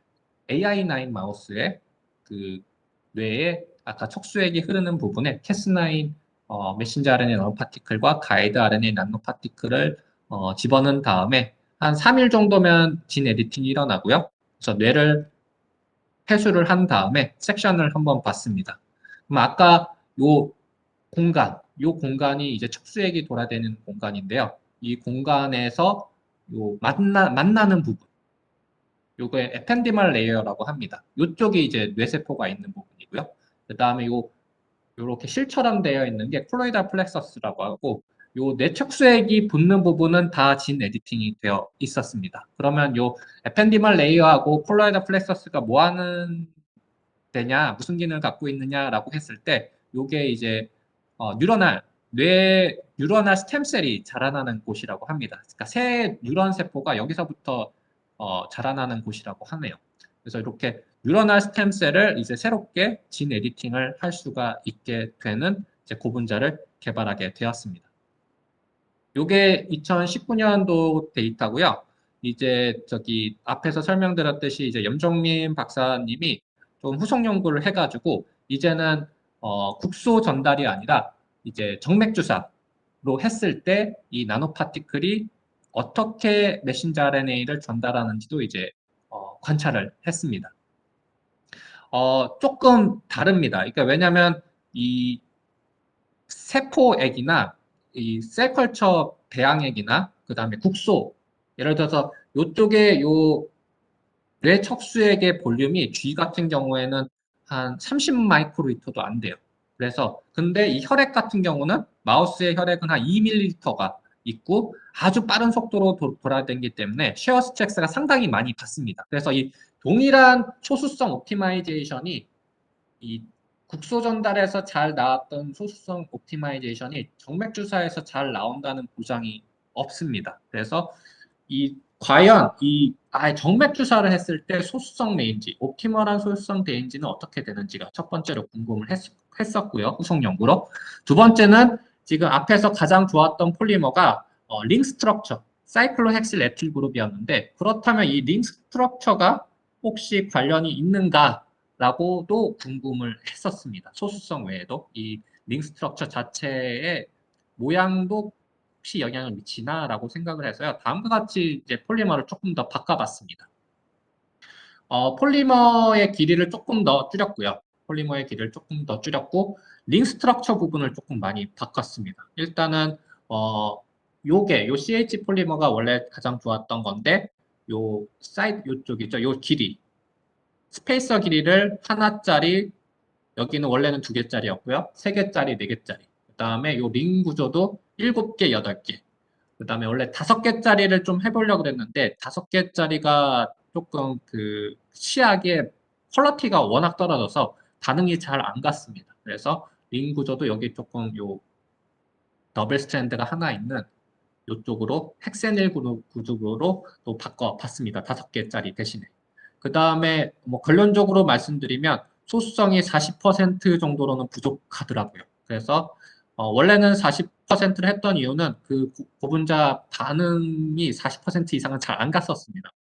AI9 마우스의 그 뇌에 아까 척수액이 흐르는 부분에 캐스9 메신저 RNA 나노파티클과 가이드 RNA 나노파티클을 집어넣은 다음에 한 3일 정도면 진 에디팅이 일어나고요. 그래서 뇌를 회수를 한 다음에 섹션을 한번 봤습니다. 그럼 아까 요 공간이 이제 척수액이 돌아다니는 공간인데요. 이 공간에서 요 만나는 부분, 요게 에펜디멀 레이어라고 합니다. 요쪽이 이제 뇌세포가 있는 부분이고요. 그 다음에 요렇게 실처럼 되어 있는 게 콜로이달 플렉서스라고 하고 요 뇌척수액이 붙는 부분은 다 진 에디팅이 되어 있었습니다. 그러면 요 에펜디멀 레이어하고 콜로이달 플렉서스가 뭐 하는 되냐, 무슨 기능을 갖고 있느냐라고 했을 때 요게 이제 뉴러널 스템셀이 자라나는 곳이라고 합니다. 그러니까 새 뉴런 세포가 여기서부터 자라나는 곳이라고 하네요. 그래서 이렇게 뉴런al 스템셀을 이제 새롭게 진 에디팅을 할 수가 있게 되는 이제 고분자를 개발하게 되었습니다. 요게 2019년도 데이터고요. 이제 저기 앞에서 설명드렸듯이 이제 염정민 박사님이 좀 후속 연구를 해가지고 이제는 국소 전달이 아니라 이제 정맥 주사로 했을 때 이 나노파티클이 어떻게 메신저 RNA를 전달하는지도 이제 관찰을 했습니다. 조금 다릅니다. 그러니까 왜냐하면 이 세포액이나 이 셀컬처 배양액이나 그 다음에 국소 예를 들어서 요쪽에 요 뇌 척수액의 볼륨이 G 같은 경우에는 한 30 마이크로리터도 안 돼요. 그래서 근데 이 혈액 같은 경우는 마우스의 혈액은 한 2ml가 있고 아주 빠른 속도로 돌아다니기 때문에 쉐어 스트렉스가 상당히 많이 받습니다. 그래서 이 동일한 소수성 옵티마이제이션이 이 국소 전달에서 잘 나왔던 소수성 옵티마이제이션이 정맥 주사에서 잘 나온다는 보장이 없습니다. 그래서 이 과연 이 정맥 주사를 했을 때 소수성 레인지, 옵티멀한 소수성 레인지는 어떻게 되는지가 첫 번째로 궁금을 했었고요. 후속 연구로. 두 번째는 지금 앞에서 가장 좋았던 폴리머가 링 스트럭처, 사이클로헥실 에틸 그룹이었는데 그렇다면 이 링 스트럭처가 혹시 관련이 있는가? 라고도 궁금을 했었습니다. 소수성 외에도 이 링 스트럭처 자체의 모양도 혹시 영향을 미치나라고 생각을 해서요. 다음과 같이 이제 폴리머를 조금 더 바꿔봤습니다. 폴리머의 길이를 조금 더 줄였고요. 폴리머의 길이를 조금 더 줄였고 링 스트럭처 부분을 조금 많이 바꿨습니다. 일단은 요 CH 폴리머가 원래 가장 좋았던 건데 요 사이드 요쪽이죠. 요 길이 스페이서 길이를 하나짜리 여기는 원래는 2개짜리였고요. 3개짜리, 4개짜리. 그 다음에 요 링 구조도 7개, 8개. 그 다음에 원래 5개짜리를 좀 해보려고 그랬는데 5개짜리가 조금 그 시약의 퀄러티가 워낙 떨어져서 반응이 잘 안 갔습니다. 그래서 링 구조도 여기 조금 요 더블 스트랜드가 하나 있는 이쪽으로 헥세닐 구조로 또 바꿔봤습니다. 5개짜리 대신에. 그 다음에 뭐 결론적으로 말씀드리면 소수성이 40% 정도로는 부족하더라고요. 그래서 원래는 40%를 했던 이유는 그 고분자 반응이 40% 이상은 잘 안 갔었습니다.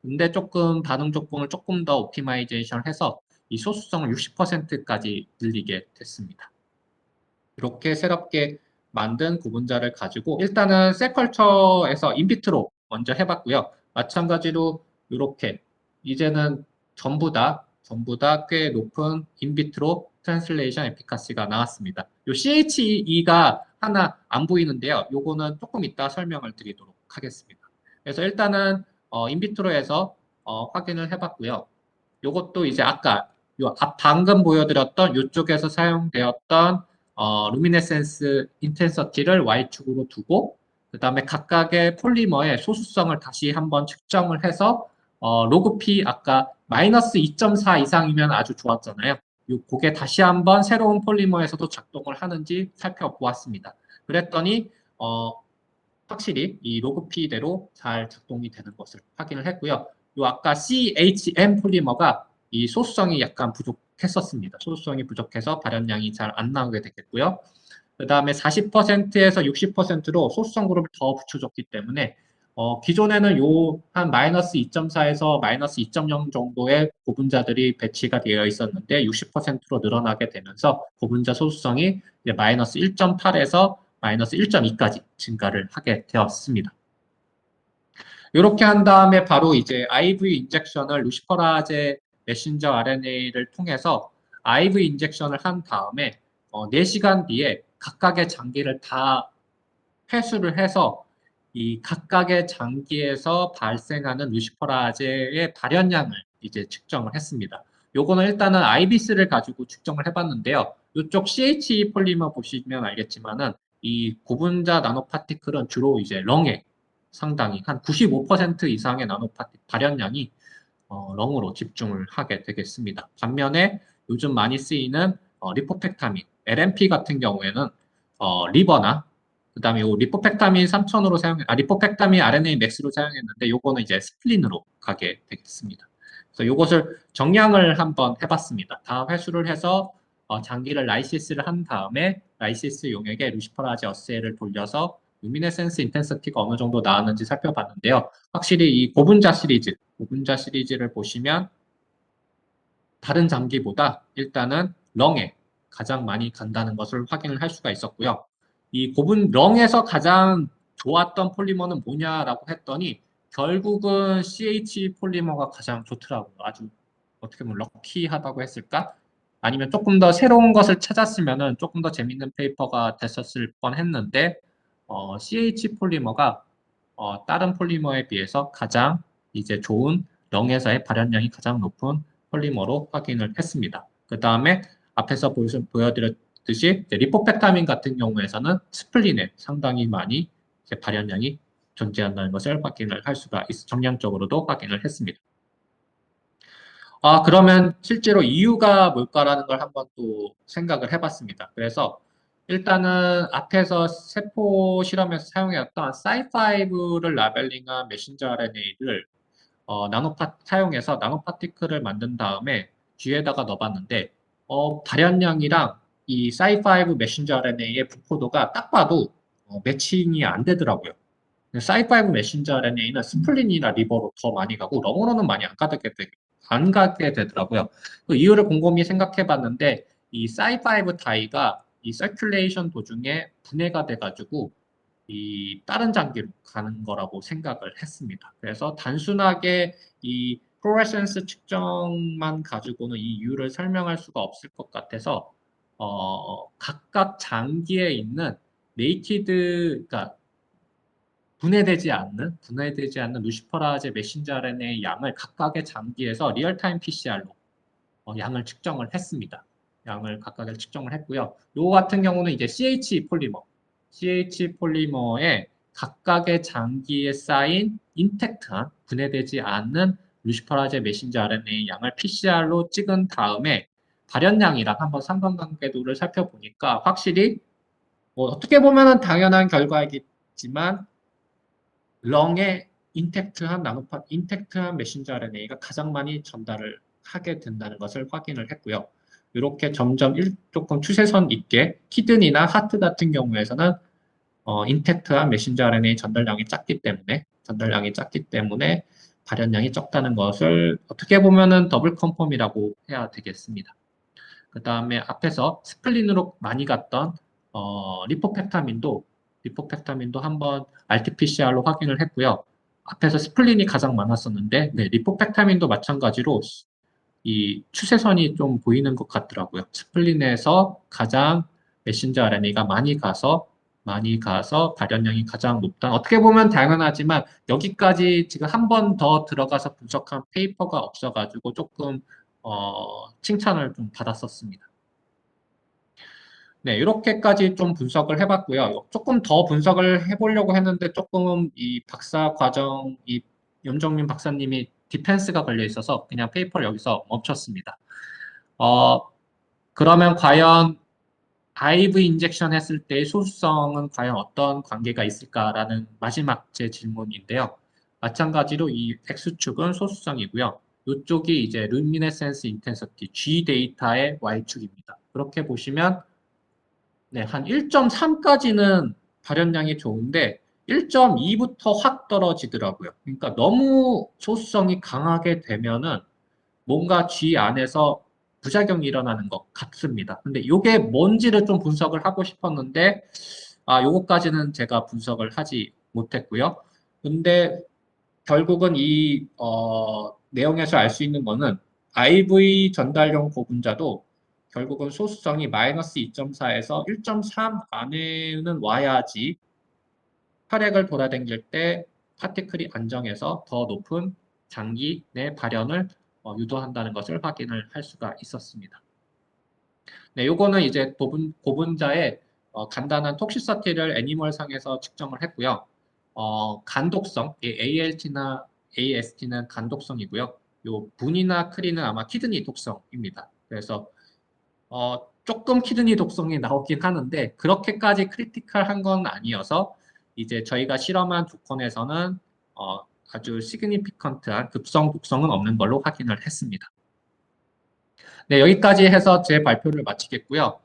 근데 조금 반응 조건을 조금 더 옵티마이제이션 해서 이 소수성을 60%까지 늘리게 됐습니다. 이렇게 새롭게 만든 구분자를 가지고 일단은 셀컬처에서 인비트로 먼저 해봤고요. 마찬가지로 이렇게 이제는 전부 다 꽤 높은 인비트로 트랜슬레이션 에피카시가 나왔습니다. 요 CHE가 하나 안 보이는데요. 요거는 조금 이따 설명을 드리도록 하겠습니다. 그래서 일단은 인비트로에서 확인을 해봤고요. 요것도 이제 아까 방금 보여드렸던 이쪽에서 사용되었던 루미네센스 인텐서티를 Y축으로 두고 그 다음에 각각의 폴리머의 소수성을 다시 한번 측정을 해서 로그 P 아까 마이너스 2.4 이상이면 아주 좋았잖아요. 그게 다시 한번 새로운 폴리머에서도 작동을 하는지 살펴보았습니다. 그랬더니 확실히 이 로그 P대로 잘 작동이 되는 것을 확인을 했고요. 요 아까 CHM 폴리머가 이 소수성이 약간 부족했었습니다. 소수성이 부족해서 발현량이 잘 안 나오게 됐겠고요. 그 다음에 40%에서 60%로 소수성 그룹을 더 붙여줬기 때문에 기존에는 요 한 마이너스 2.4에서 마이너스 2.0 정도의 고분자들이 배치가 되어 있었는데 60%로 늘어나게 되면서 고분자 소수성이 이제 마이너스 1.8에서 마이너스 1.2까지 증가를 하게 되었습니다. 이렇게 한 다음에 바로 이제 IV 인젝션을 루시퍼라제 메신저 RNA를 통해서 IV 인젝션을 한 다음에 4시간 뒤에 각각의 장기를 다 회수를 해서 이 각각의 장기에서 발생하는 루시퍼라제의 발현량을 이제 측정을 했습니다. 요거는 일단은 IBS를 가지고 측정을 해봤는데요. 이쪽 CHE 폴리머 보시면 알겠지만은 이 고분자 나노파티클은 주로 이제 렁에 상당히 한 95% 이상의 나노파티클 발현량이 렁으로 집중을 하게 되겠습니다. 반면에 요즘 많이 쓰이는 리포펙타민, LMP 같은 경우에는 리버나 그다음에 요 리포펙타민 3000으로 리포펙타민 RNA 맥스로 사용했는데 요거는 이제 스플린으로 가게 되겠습니다. 그래서 이것을 정량을 한번 해봤습니다. 다음 회수를 해서 장기를 라이시스를 한 다음에 라이시스 용액에 루시퍼라제 어세이를 돌려서 루미네센스 인텐시티가 어느 정도 나왔는지 살펴봤는데요. 확실히 이 고분자 시리즈를 보시면 다른 장기보다 일단은 렁에 가장 많이 간다는 것을 확인을 할 수가 있었고요. 이 렁에서 가장 좋았던 폴리머는 뭐냐라고 했더니 결국은 CH 폴리머가 가장 좋더라고요. 아주 어떻게 보면 럭키하다고 했을까? 아니면 조금 더 새로운 것을 찾았으면은 조금 더 재밌는 페이퍼가 됐었을 뻔했는데 CH 폴리머가 다른 폴리머에 비해서 가장 이제 좋은 렁에서의 발현량이 가장 높은 폴리머로 확인을 했습니다. 그 다음에 앞에서 보여드렸듯이 리포펙타민 같은 경우에서는 스플린에 상당히 많이 발현량이 존재한다는 것을 확인을 할 수가 정량적으로도 확인을 했습니다. 그러면 실제로 이유가 뭘까라는 걸 한번 또 생각을 해봤습니다. 그래서 일단은 앞에서 세포 실험에서 사용했던 사이5를 라벨링한 메신저 RNA를 사용해서 나노파티클을 만든 다음에 뒤에다가 넣어봤는데 발현량이랑 이 사이5 메신저 RNA의 분포도가 딱 봐도 매칭이 안 되더라고요. 사이5 메신저 RNA는 스플린이나 리버로 더 많이 가고 렁으로는 많이 안 가게 되더라고요. 그 이유를 곰곰이 생각해 봤는데 이 사이5 다이가 이 서큘레이션 도중에 분해가 돼가지고 이 다른 장기로 가는 거라고 생각을 했습니다. 그래서 단순하게 이 플로레센스 측정만 가지고는 이 이유를 설명할 수가 없을 것 같아서 각각 장기에 있는 그러니까 분해되지 않는 루시퍼라제 메신저 RNA 양을 각각의 장기에서 리얼타임 PCR로 양을 측정을 했습니다. 양을 각각을 측정을 했고요. 요 같은 경우는 이제 CH 폴리머의 각각의 장기에 쌓인 인텍트한 분해되지 않는 루시퍼라제 메신저 RNA 양을 PCR로 찍은 다음에 발현량이랑 한번 상관관계도를 살펴보니까 확실히 어떻게 보면 당연한 결과이겠지만 렁에 인텍트한 메신저 RNA가 가장 많이 전달을 하게 된다는 것을 확인을 했고요. 이렇게 점점 조금 추세선 있게 키드니나 하트 같은 경우에서는 인텍트한 메신저 RNA 전달량이 작기 때문에 발현량이 적다는 것을 어떻게 보면은 더블 컨펌이라고 해야 되겠습니다. 그 다음에 앞에서 스플린으로 많이 갔던 리포펙타민도 한번 RT-PCR로 확인을 했고요. 앞에서 스플린이 가장 많았었는데 리포펙타민도 마찬가지로 이 추세선이 좀 보이는 것 같더라고요. 스플린에서 가장 메신저 RNA가 많이 가서 발현량이 가장 높다. 어떻게 보면 당연하지만 여기까지 지금 한 번 더 들어가서 분석한 페이퍼가 없어가지고 조금 칭찬을 좀 받았었습니다. 네, 이렇게까지 좀 분석을 해봤고요. 조금 더 분석을 해보려고 했는데 조금 이 박사 과정, 이 염정민 박사님이 디펜스가 걸려 있어서 그냥 페이퍼를 여기서 멈췄습니다. 그러면 과연 IV 인젝션 했을 때의 소수성은 과연 어떤 관계가 있을까라는 마지막 제 질문인데요. 마찬가지로 이 X축은 소수성이고요. 이쪽이 이제 루미네센스 인텐시티 G 데이터의 Y축입니다. 그렇게 보시면 네, 한 1.3까지는 발현량이 좋은데 1.2부터 확 떨어지더라고요. 그러니까 너무 소수성이 강하게 되면은 뭔가 G 안에서 부작용이 일어나는 것 같습니다. 근데 이게 뭔지를 좀 분석을 하고 싶었는데 요거까지는 제가 분석을 하지 못했고요. 근데 결국은 이 내용에서 알 수 있는 거는 IV 전달용 고분자도 결국은 소수성이 마이너스 2.4에서 1.3 안에는 와야지 혈액을 돌아다닐 때 파티클이 안정해서 더 높은 장기 내 발현을 유도한다는 것을 확인을 할 수가 있었습니다. 네, 요거는 이제 고분자의 간단한 톡시서티를 애니멀상에서 측정을 했고요. 간독성, ALT나 AST는 간독성이고요. 요 분이나 크리는 아마 키드니 독성입니다. 그래서 조금 키드니 독성이 나오긴 하는데 그렇게까지 크리티컬한 건 아니어서 이제 저희가 실험한 두 건에서는 아주 시그니피컨트한 급성, 독성은 없는 걸로 확인을 했습니다. 네, 여기까지 해서 제 발표를 마치겠고요.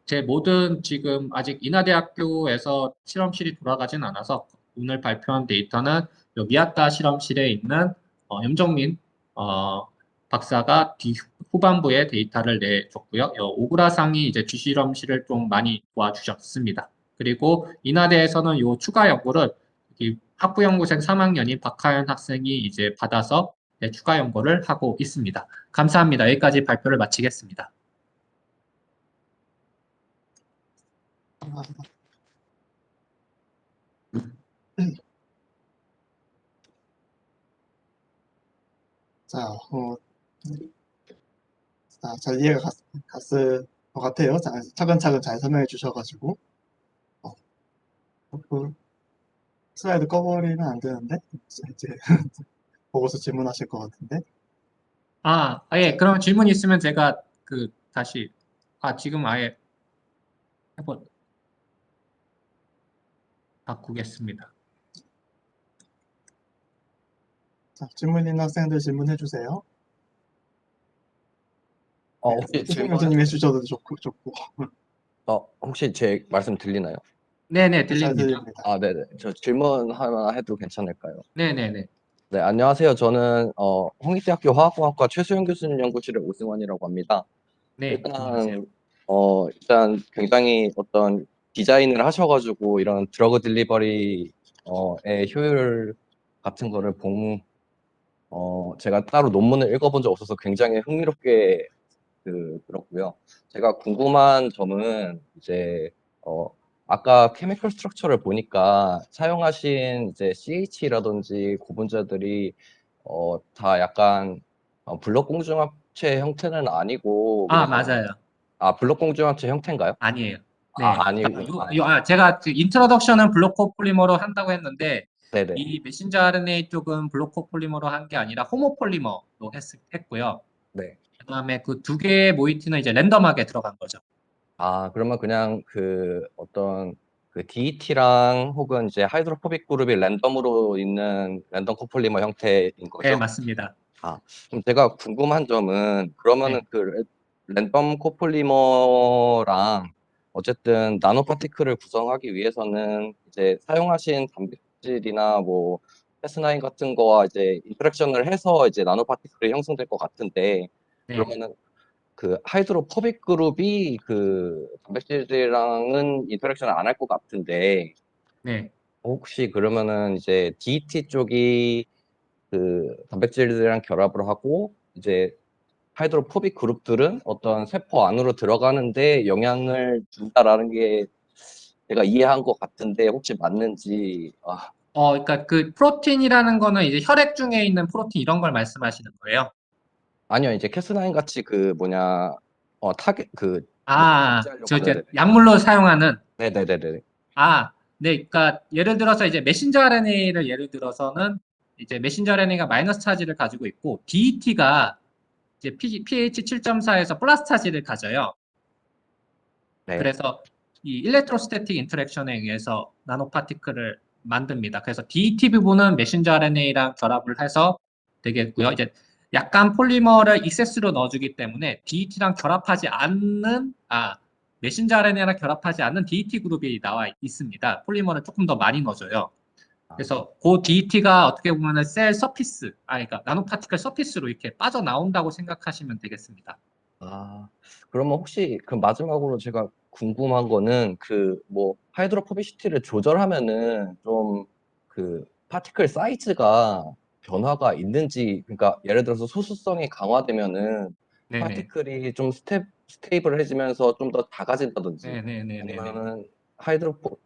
제 모든 지금 아직 인하대학교에서 실험실이 돌아가진 않아서 오늘 발표한 데이터는 요 미아타 실험실에 있는 염정민 박사가 후반부에 데이터를 내줬고요. 오구라상이 이제 주실험실을 좀 많이 도와주셨습니다. 그리고 인하대에서는 요 추가 연구를 학부연구생 3학년인 박하연 학생이 이제 받아서 추가 연구를 하고 있습니다. 감사합니다. 여기까지 발표를 마치겠습니다. 자, 잘 이해가 갔을 것 같아요. 차근차근 잘 설명해 주셔가지고. 그 슬라이드 꺼버리면 안 되는데 이제 보고서 질문하실 것 같은데. 예. 그럼 질문 있으면 제가 다시 지금 아예 바꾸겠습니다. 자, 질문 있는 학생들 질문해 주세요. 혹시 희승 교수님 해주셔도 좋고. 혹시 제 말씀 들리나요? 네네, 잘 들립니다. 들립니다. 네네. 저 질문 하나 해도 괜찮을까요? 네네네. 네, 안녕하세요. 저는 홍익대학교 화학공학과 최수영 교수님 연구실의 오승환이라고 합니다. 네, 안녕하세요. 일단 굉장히 어떤 디자인을 하셔가지고 이런 드러그 딜리버리의 효율 같은 거를 제가 따로 논문을 읽어본 적 없어서 굉장히 흥미롭게 들었고요. 제가 궁금한 점은 이제 아까 케미컬 스트럭처를 보니까 사용하신 이제 CH라든지 고분자들이 다 약간 블록 공중합체 형태는 아니고 그냥 맞아요. 블록 공중합체 형태인가요? 아니에요. 네. 아니고 제가 인트로덕션은 블록코 폴리머로 한다고 했는데, 네네. 이 메신저 RNA 쪽은 블록코 폴리머로 한 게 아니라 호모폴리머로 했고요. 네. 그다음에 그 두 개의 모이티는 이제 랜덤하게 들어간 거죠. 그러면 그냥 어떤 DET랑 혹은 이제 하이드로포빅 그룹이 랜덤으로 있는 랜덤 코폴리머 형태인 거죠? 네, 맞습니다. 그럼 제가 궁금한 점은 그러면은 네. 랜덤 코폴리머랑 어쨌든 나노 파티클을 구성하기 위해서는 이제 사용하신 단백질이나 뭐 패스나인 같은 거와 이제 인터랙션을 해서 이제 나노 파티클이 형성될 것 같은데 네. 그러면은 하이드로포빅 그룹이 단백질이랑은 인터랙션을 안 할 것 같은데 네. 혹시 그러면은 이제 DET 쪽이 단백질들이랑 결합을 하고 이제 하이드로포빅 그룹들은 어떤 세포 안으로 들어가는데 영향을 준다라는 게 제가 이해한 것 같은데 혹시 맞는지 그러니까 그 프로틴이라는 거는 이제 혈액 중에 있는 프로틴 이런 걸 말씀하시는 거예요? 아니요 이제 캐스나인 같이 타겟 저 이제 약물로 사용하는 네네네네 네, 그러니까 예를 들어서 이제 메신저 RNA를 예를 들어서는 이제 메신저 RNA가 마이너스 차지를 가지고 있고 DET가 이제 pH 7.4에서 플러스 차지를 가져요. 네. 그래서 이 일렉트로스태틱 인터랙션에 의해서 나노파티클을 만듭니다. 그래서 DET 부분은 메신저 RNA랑 결합을 해서 되겠고요. 이제 약간 폴리머를 익세스로 넣어주기 때문에 DET랑 결합하지 않는 메신저 RNA랑 결합하지 않는 DET 그룹이 나와 있습니다. 폴리머를 조금 더 많이 넣어줘요. 그래서 그 DET가 어떻게 보면은 셀 서피스, 그러니까 나노파티클 서피스로 이렇게 빠져나온다고 생각하시면 되겠습니다. 그러면 혹시 마지막으로 제가 궁금한 거는 하이드로포비시티를 조절하면은 좀 파티클 사이즈가 변화가 있는지 그러니까 예를 들어서 소수성이 강화되면은 네네. 파티클이 좀 스테이블해지면서 좀 더 작아진다든지 네네네네. 아니면은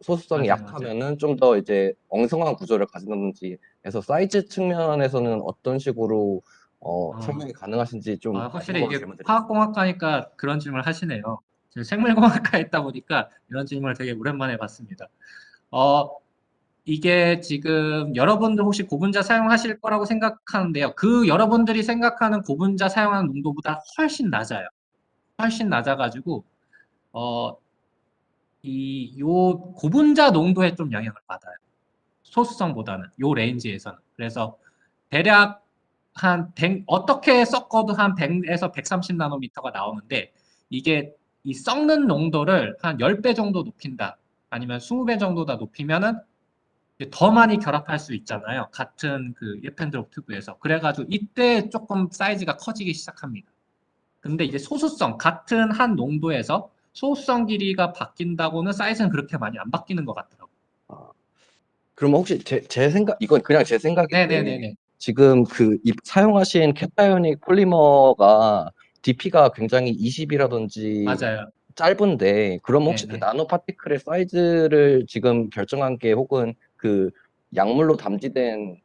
소수성이 맞아요, 약하면은 좀 더 이제 엉성한 구조를 가진다든지 해서 사이즈 측면에서는 어떤 식으로 설명이 가능하신지 좀 확실히 마지막으로 이게 질문 드리겠습니다. 화학공학과니까 그런 질문을 하시네요. 지금 생물공학과에 있다 보니까 이런 질문을 되게 오랜만에 받습니다. 이게 지금 여러분들 혹시 고분자 사용하실 거라고 생각하는데요. 그 여러분들이 생각하는 고분자 사용하는 농도보다 훨씬 낮아요. 훨씬 낮아가지고, 요 고분자 농도에 좀 영향을 받아요. 소수성보다는 요 레인지에서는. 그래서 대략 한 100, 어떻게 섞어도 한 100에서 130 나노미터가 나오는데 이게 이 섞는 농도를 한 10배 정도 높인다. 아니면 20배 정도 다 높이면은 이제 더 많이 결합할 수 있잖아요. 같은 그 예펜드롭 튜브에서. 그래가지고 이때 조금 사이즈가 커지기 시작합니다. 근데 이제 소수성, 같은 한 농도에서 소수성 길이가 바뀐다고는 사이즈는 그렇게 많이 안 바뀌는 것 같더라고요. 그럼 혹시 제 생각, 이건 그냥 제 생각인데, 네네네네. 지금 사용하신 캐타이오닉 폴리머가 DP가 굉장히 20이라든지 맞아요. 짧은데, 그럼 혹시 그 네네. 나노 파티클의 사이즈를 지금 결정한 게 혹은 그 약물로 담지된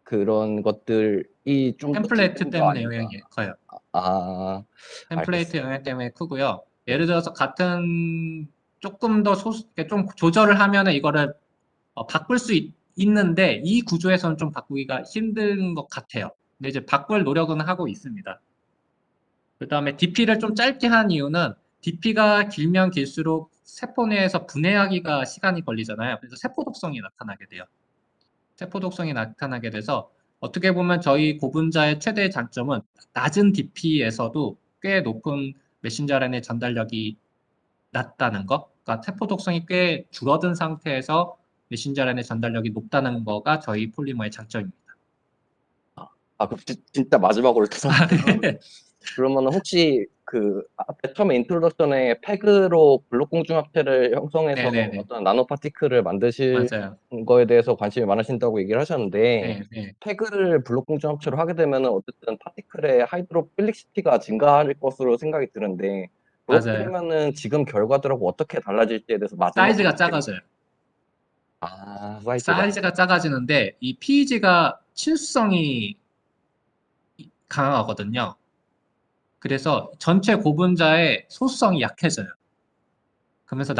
그런 것들이 좀 더 템플레이트 짙은 거 때문에 아닌가? 영향이 커요. 아, 템플레이트 영향 알겠습니다. 때문에 크고요. 네. 예를 들어서 같은 조금 더 좀 조절을 하면은 이거를 바꿀 수 있는데 이 구조에서는 좀 바꾸기가 힘든 것 같아요. 근데 이제 바꿀 노력은 하고 있습니다. 그 다음에 DP를 좀 짧게 한 이유는 DP가 길면 길수록 세포 내에서 분해하기가 시간이 걸리잖아요. 그래서 세포 독성이 나타나게 돼요. 세포 독성이 나타나게 돼서 어떻게 보면 저희 고분자의 최대 장점은 낮은 DP에서도 꽤 높은 메신저 RNA 전달력이 낮다는 거. 그러니까 세포 독성이 꽤 줄어든 상태에서 메신저 RNA 전달력이 높다는 거가 저희 폴리머의 장점입니다. 그럼 진짜 마지막으로 아, 죄송한데요. 네. 그러면 혹시 앞에 처음에 인트로덕션에 팩으로 블록 공중합체를 형성해서 네네네. 어떤 나노 파티클을 만드실 맞아요. 거에 대해서 관심이 많으신다고 얘기를 하셨는데, 네, 네. 팩을 블록 공중합체로 하게 되면은 어쨌든 파티클의 하이드로필릭시티가 증가할 것으로 생각이 드는데, 그렇게 맞아요. 되면은 지금 결과들하고 어떻게 달라질지에 대해서 마지막으로 사이즈가 작아져요. 사이즈가. 사이즈가 작아지는데 이 PEG가 친수성이 강하거든요. 그래서 전체 고분자의 소수성이 약해져요. 그러면서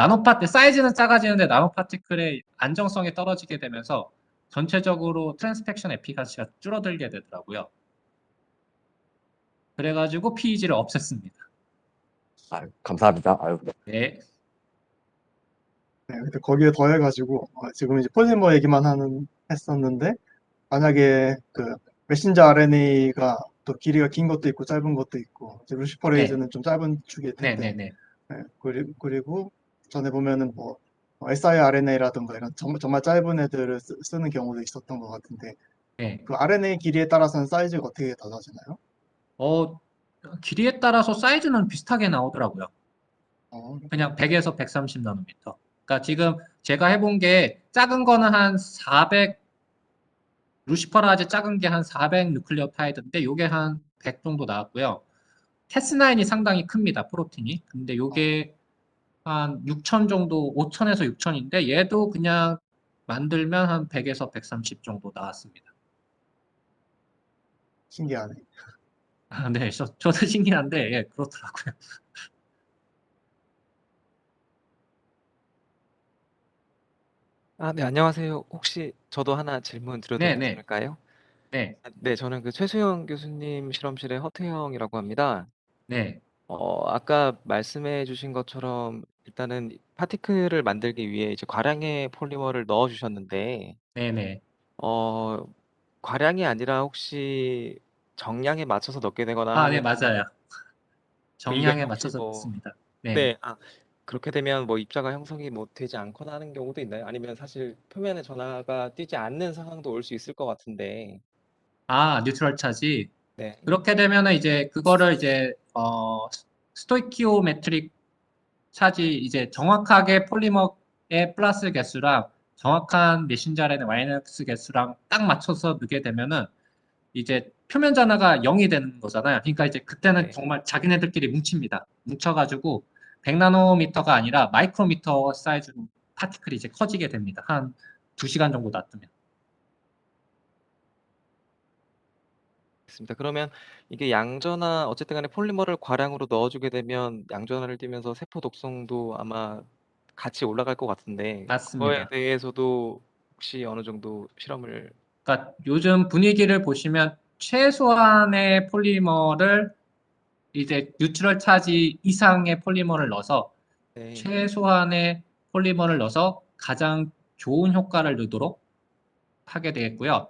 사이즈는 작아지는데 나노 파티클의 안정성이 떨어지게 되면서 전체적으로 트랜스펙션 에피카시가 줄어들게 되더라고요. 그래가지고 PEG를 없앴습니다. 감사합니다. 네, 네, 근데 거기에 더해가지고 지금 이제 폴리머 얘기만 했었는데 만약에 그 메신저 RNA가 또 길이가 긴 것도 있고 짧은 것도 있고 이제 네, 루시퍼레이즈는 좀 짧은 축일 네, 텐데 네, 네, 그리고 전에 보면은 뭐 siRNA라든가 이런 정말 짧은 애들을 쓰는 경우도 있었던 것 같은데 네. 그 RNA 길이에 따라서는 사이즈가 어떻게 달라지나요? 어, 길이에 따라서 사이즈는 비슷하게 나오더라고요. 어, 그냥 100에서 130 나노미터. 그러니까 지금 제가 해본 게 작은 거는 한 400, 루시퍼라즈 작은 게 한 400 누클레오타이드인데 요게 한 100 정도 나왔고요. 캐스9이 상당히 큽니다, 프로틴이. 근데 요게 한 6천 정도, 5천에서 6천인데 얘도 그냥 만들면 한 100에서 130 정도 나왔습니다. 신기하네. 아, 네, 저도 신기한데 예, 그렇더라고요. 네, 안녕하세요. 혹시 저도 하나 질문 드려도 네, 네, 괜찮을까요? 네, 네, 저는 그 최수영 교수님 실험실의 허태영이라고 합니다. 네, 아까 말씀해 주신 것처럼 일단은 파티클을 만들기 위해 이제 과량의 폴리머를 넣어 주셨는데, 네, 네. 어, 과량이 아니라 혹시 정량에 맞춰서 넣게 되거나 아, 네, 하면 맞아요. 그 이후에 정량에 혹시 맞춰서 뭐, 넣습니다. 네. 네, 그렇게 되면 뭐 입자가 형성이 뭐 되지 않거나 하는 경우도 있나요? 아니면 사실 표면에 전하가 뛰지 않는 상황도 올 수 있을 것 같은데, 아, 뉴트럴 차지. 네. 그렇게 되면은 이제 그거를 이제 스토이키오메트릭 차지 이제 정확하게 폴리머의 플러스 개수랑 정확한 메신저 RNA 마이너스 개수랑 딱 맞춰서 넣게 되면은 이제 표면 전하가 0이 되는 거잖아요. 그러니까 이제 그때는 네. 정말 자기네들끼리 뭉칩니다. 뭉쳐가지고 100나노미터가 아니라 마이크로미터 사이즈로 파티클이 이제 커지게 됩니다. 한 2시간 정도 놔두면. 있습니다. 그러면 이게 양전화 어쨌든 간에 폴리머를 과량으로 넣어주게 되면 양전화를 띠면서 세포 독성도 아마 같이 올라갈 것 같은데 그거에 맞습니다. 대해서도 혹시 어느 정도 실험을 그러니까 요즘 분위기를 보시면 최소한의 폴리머를 이제 뉴트럴 차지 이상의 폴리머를 넣어서 네. 최소한의 폴리머를 넣어서 가장 좋은 효과를 내도록 하게 되겠고요.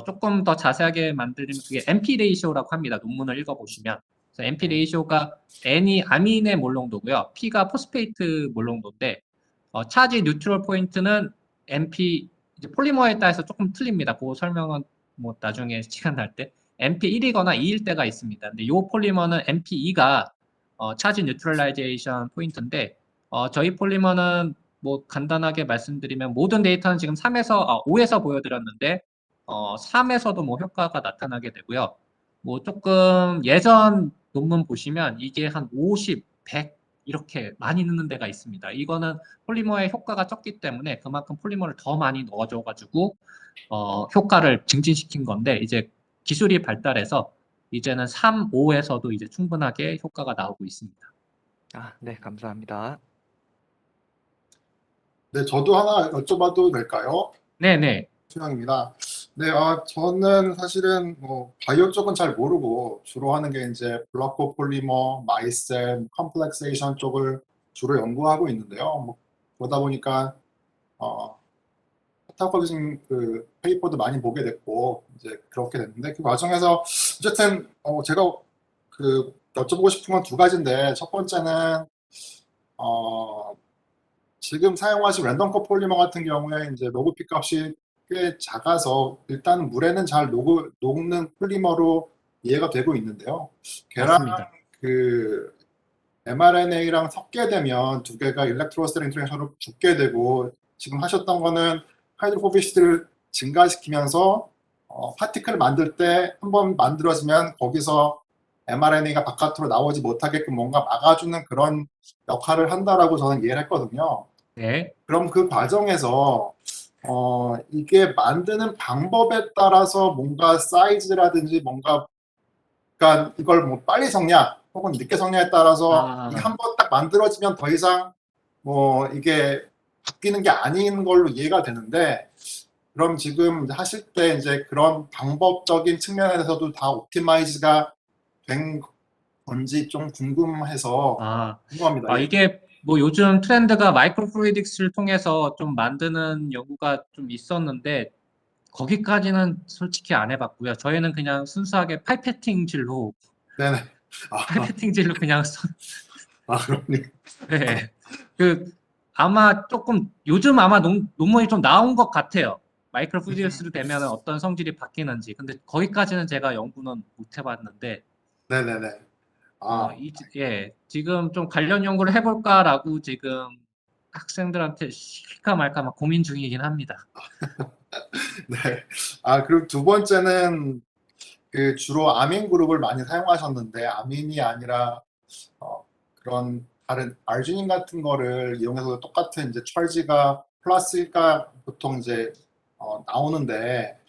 조금 더 자세하게 만들면 그게 NP 레이시오라고 합니다. 논문을 읽어보시면. 그래서 NP 레이시오가 N이 아민의 몰농도고요. P가 포스페이트 몰농도인데 차지 뉴트럴 포인트는 NP 이제 폴리머에 따라서 조금 틀립니다. 그 설명은 뭐 나중에 시간 날 때 NP1이거나 2일 때가 있습니다. 근데 이 폴리머는 NP2가 차지 뉴트럴라이제이션 포인트인데 저희 폴리머는 뭐 간단하게 말씀드리면 모든 데이터는 지금 5에서 보여드렸는데 3에서도 뭐 효과가 나타나게 되고요. 뭐 조금 예전 논문 보시면 이게 한 50, 100 이렇게 많이 넣는 데가 있습니다. 이거는 폴리머의 효과가 적기 때문에 그만큼 폴리머를 더 많이 넣어줘가지고 효과를 증진시킨 건데 이제 기술이 발달해서 이제는 3, 5에서도 이제 충분하게 효과가 나오고 있습니다. 네, 감사합니다. 네, 저도 하나 여쭤봐도 될까요? 네네. 수영입니다. 네, 저는 사실은 뭐 바이오 쪽은 잘 모르고 주로 하는 게 이제 블라코 폴리머, 마이셀, 컴플렉세이션 쪽을 주로 연구하고 있는데요. 뭐 그러다 보니까 카타고니즘 그 페이퍼도 많이 보게 됐고 이제 그렇게 됐는데 그 과정에서 어쨌든 제가 그 여쭤보고 싶은 건 두 가지인데 첫 번째는 지금 사용하신 랜덤 컷 폴리머 같은 경우에 이제 로그 피 값이 꽤 작아서 일단 물에는 잘 녹는 폴리머로 이해가 되고 있는데요. 걔랑 맞습니다. 그 mRNA랑 섞게 되면 두 개가 일렉트로셀 인터랙션으로 붙게 되고 지금 하셨던 거는 하이드로포비시티를 증가시키면서 파티클을 만들 때 한번 만들어지면 거기서 mRNA가 바깥으로 나오지 못하게끔 뭔가 막아주는 그런 역할을 한다라고 저는 이해를 했거든요. 네. 그럼 그 과정에서 이게 만드는 방법에 따라서 뭔가 사이즈라든지 뭔가 그러니까 이걸 뭐 빨리 섞냐 혹은 늦게 섞냐에 따라서 이게 한 번 딱 만들어지면 더 이상 뭐 이게 바뀌는 게 아닌 걸로 이해가 되는데 그럼 지금 하실 때 이제 그런 방법적인 측면에서도 다 옵티마이즈가 된 건지 좀 궁금합니다. 예. 이게 뭐 요즘 트렌드가 마이크로플루이딕스를 통해서 좀 만드는 연구가 좀 있었는데 거기까지는 솔직히 안 해봤고요. 저희는 그냥 순수하게 파이페팅질로 네네. 파이페팅질로 그냥 그렇군요. 네. 아마 조금 요즘 아마 논문이 좀 나온 것 같아요. 마이크로플루이딕스로 되면 어떤 성질이 바뀌는지. 근데 거기까지는 제가 연구는 못 해봤는데 네네네. 예, 지금 좀 관련 연구를 해볼까라고 지금 학생들한테 실까 말까 막 고민 중이긴 합니다. 네. 그리고 두 번째는 그 주로 아민 그룹을 많이 사용하셨는데 아민이 아니라 그런 다른 아르지닌 같은 거를 이용해서 똑같은 이제 찰지가 플러스가 보통 이제 나오는데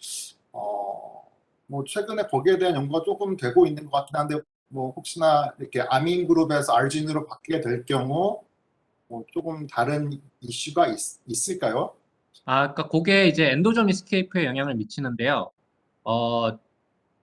뭐 최근에 거기에 대한 연구가 조금 되고 있는 것 같긴 한데 뭐 혹시나 이렇게 아민 그룹에서 아르지닌으로 바뀌게 될 경우 뭐 조금 다른 이슈가 있을까요? 그러니까 그게 이제 엔도점 이스케이프에 영향을 미치는데요.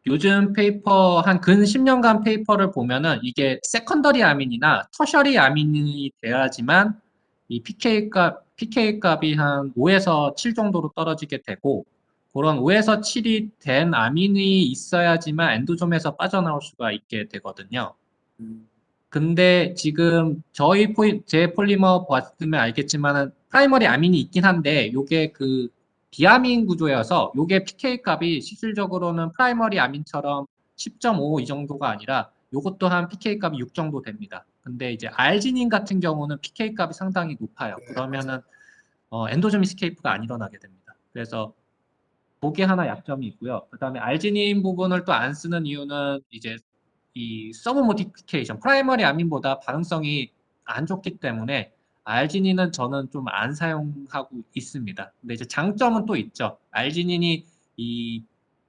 요즘 페이퍼 한 근 10년간 페이퍼를 보면은 이게 세컨더리 아민이나 터셔리 아민이 돼야지만 이 PK 값이 한 5에서 7 정도로 떨어지게 되고 그런 5에서 7이 된 아민이 있어야지만 엔도점에서 빠져나올 수가 있게 되거든요. 근데 지금 제 폴리머 봤으면 알겠지만은 프라이머리 아민이 있긴 한데 요게 그 디아민 구조여서 요게 PK 값이 실질적으로는 프라이머리 아민처럼 10.5 이 정도가 아니라 요것 또한 PK 값이 6 정도 됩니다. 근데 이제 알지닌 같은 경우는 PK 값이 상당히 높아요. 그러면은 엔도점 이스케이프가 안 일어나게 됩니다. 그래서 그게 하나 약점이 있고요. 그다음에 알지닌 부분을 또 안 쓰는 이유는 이제 이 서브 모디피케이션, 프라이머리 아민보다 반응성이 안 좋기 때문에 알지닌은 저는 좀 안 사용하고 있습니다. 근데 이제 장점은 또 있죠. 알지닌이 이